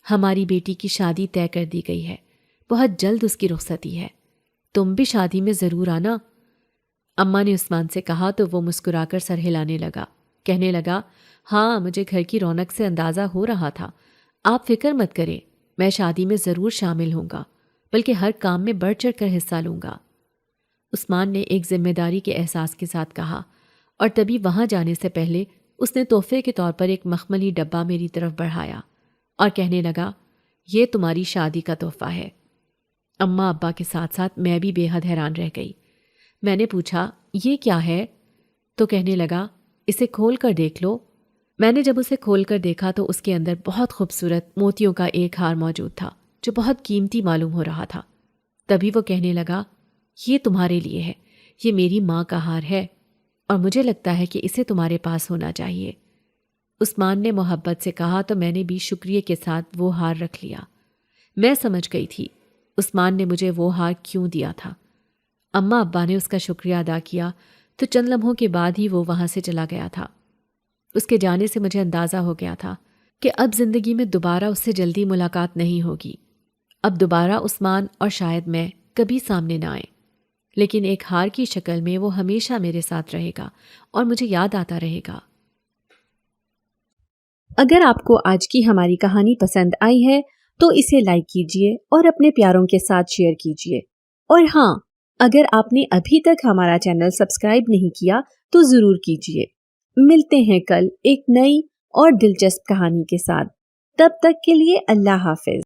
ہماری بیٹی کی شادی طے کر دی گئی ہے، بہت جلد اس کی رخصتی ہے، تم بھی شادی میں ضرور آنا۔ اماں نے عثمان سے کہا تو وہ مسکرا کر سر ہلانے لگا، کہنے لگا، ہاں مجھے گھر کی رونق سے اندازہ ہو رہا تھا، آپ فکر مت کریں، میں شادی میں ضرور شامل ہوں گا، بلکہ ہر کام میں بڑھ چڑھ کر حصہ لوں گا۔ عثمان نے ایک ذمہ داری کے احساس کے ساتھ کہا اور تبھی وہاں جانے سے پہلے اس نے تحفے کے طور پر ایک مخملی ڈبہ میری طرف بڑھایا اور کہنے لگا، یہ تمہاری شادی کا تحفہ ہے۔ اماں ابا کے ساتھ ساتھ میں بھی بے حد حیران رہ گئی۔ میں نے پوچھا، یہ کیا ہے؟ تو کہنے لگا، اسے کھول کر دیکھ لو۔ میں نے جب اسے کھول کر دیکھا تو اس کے اندر بہت خوبصورت موتیوں کا ایک ہار موجود تھا جو بہت قیمتی معلوم ہو رہا تھا۔ تبھی وہ کہنے لگا، یہ تمہارے لیے ہے، یہ میری ماں کا ہار ہے اور مجھے لگتا ہے کہ اسے تمہارے پاس ہونا چاہیے۔ عثمان نے محبت سے کہا تو میں نے بھی شکریہ کے ساتھ وہ ہار رکھ لیا۔ میں سمجھ گئی تھی عثمان نے مجھے وہ ہار کیوں دیا تھا۔ اماں ابا نے اس کا شکریہ ادا کیا تو چند لمحوں کے بعد ہی وہ وہاں سے چلا گیا تھا۔ اس کے جانے سے مجھے اندازہ ہو گیا تھا کہ اب زندگی میں دوبارہ اس سے جلدی ملاقات نہیں ہوگی۔ اب دوبارہ عثمان اور شاید میں کبھی سامنے نہ آئیں، لیکن ایک ہار کی شکل میں وہ ہمیشہ میرے ساتھ رہے گا اور مجھے یاد آتا رہے گا۔ اگر آپ کو آج کی ہماری کہانی پسند آئی ہے تو اسے لائک کیجیے اور اپنے پیاروں کے ساتھ شیئر کیجیے، اور ہاں، اگر آپ نے ابھی تک ہمارا چینل سبسکرائب نہیں کیا تو ضرور کیجیے۔ ملتے ہیں کل ایک نئی اور دلچسپ کہانی کے ساتھ، تب تک کے لیے اللہ حافظ۔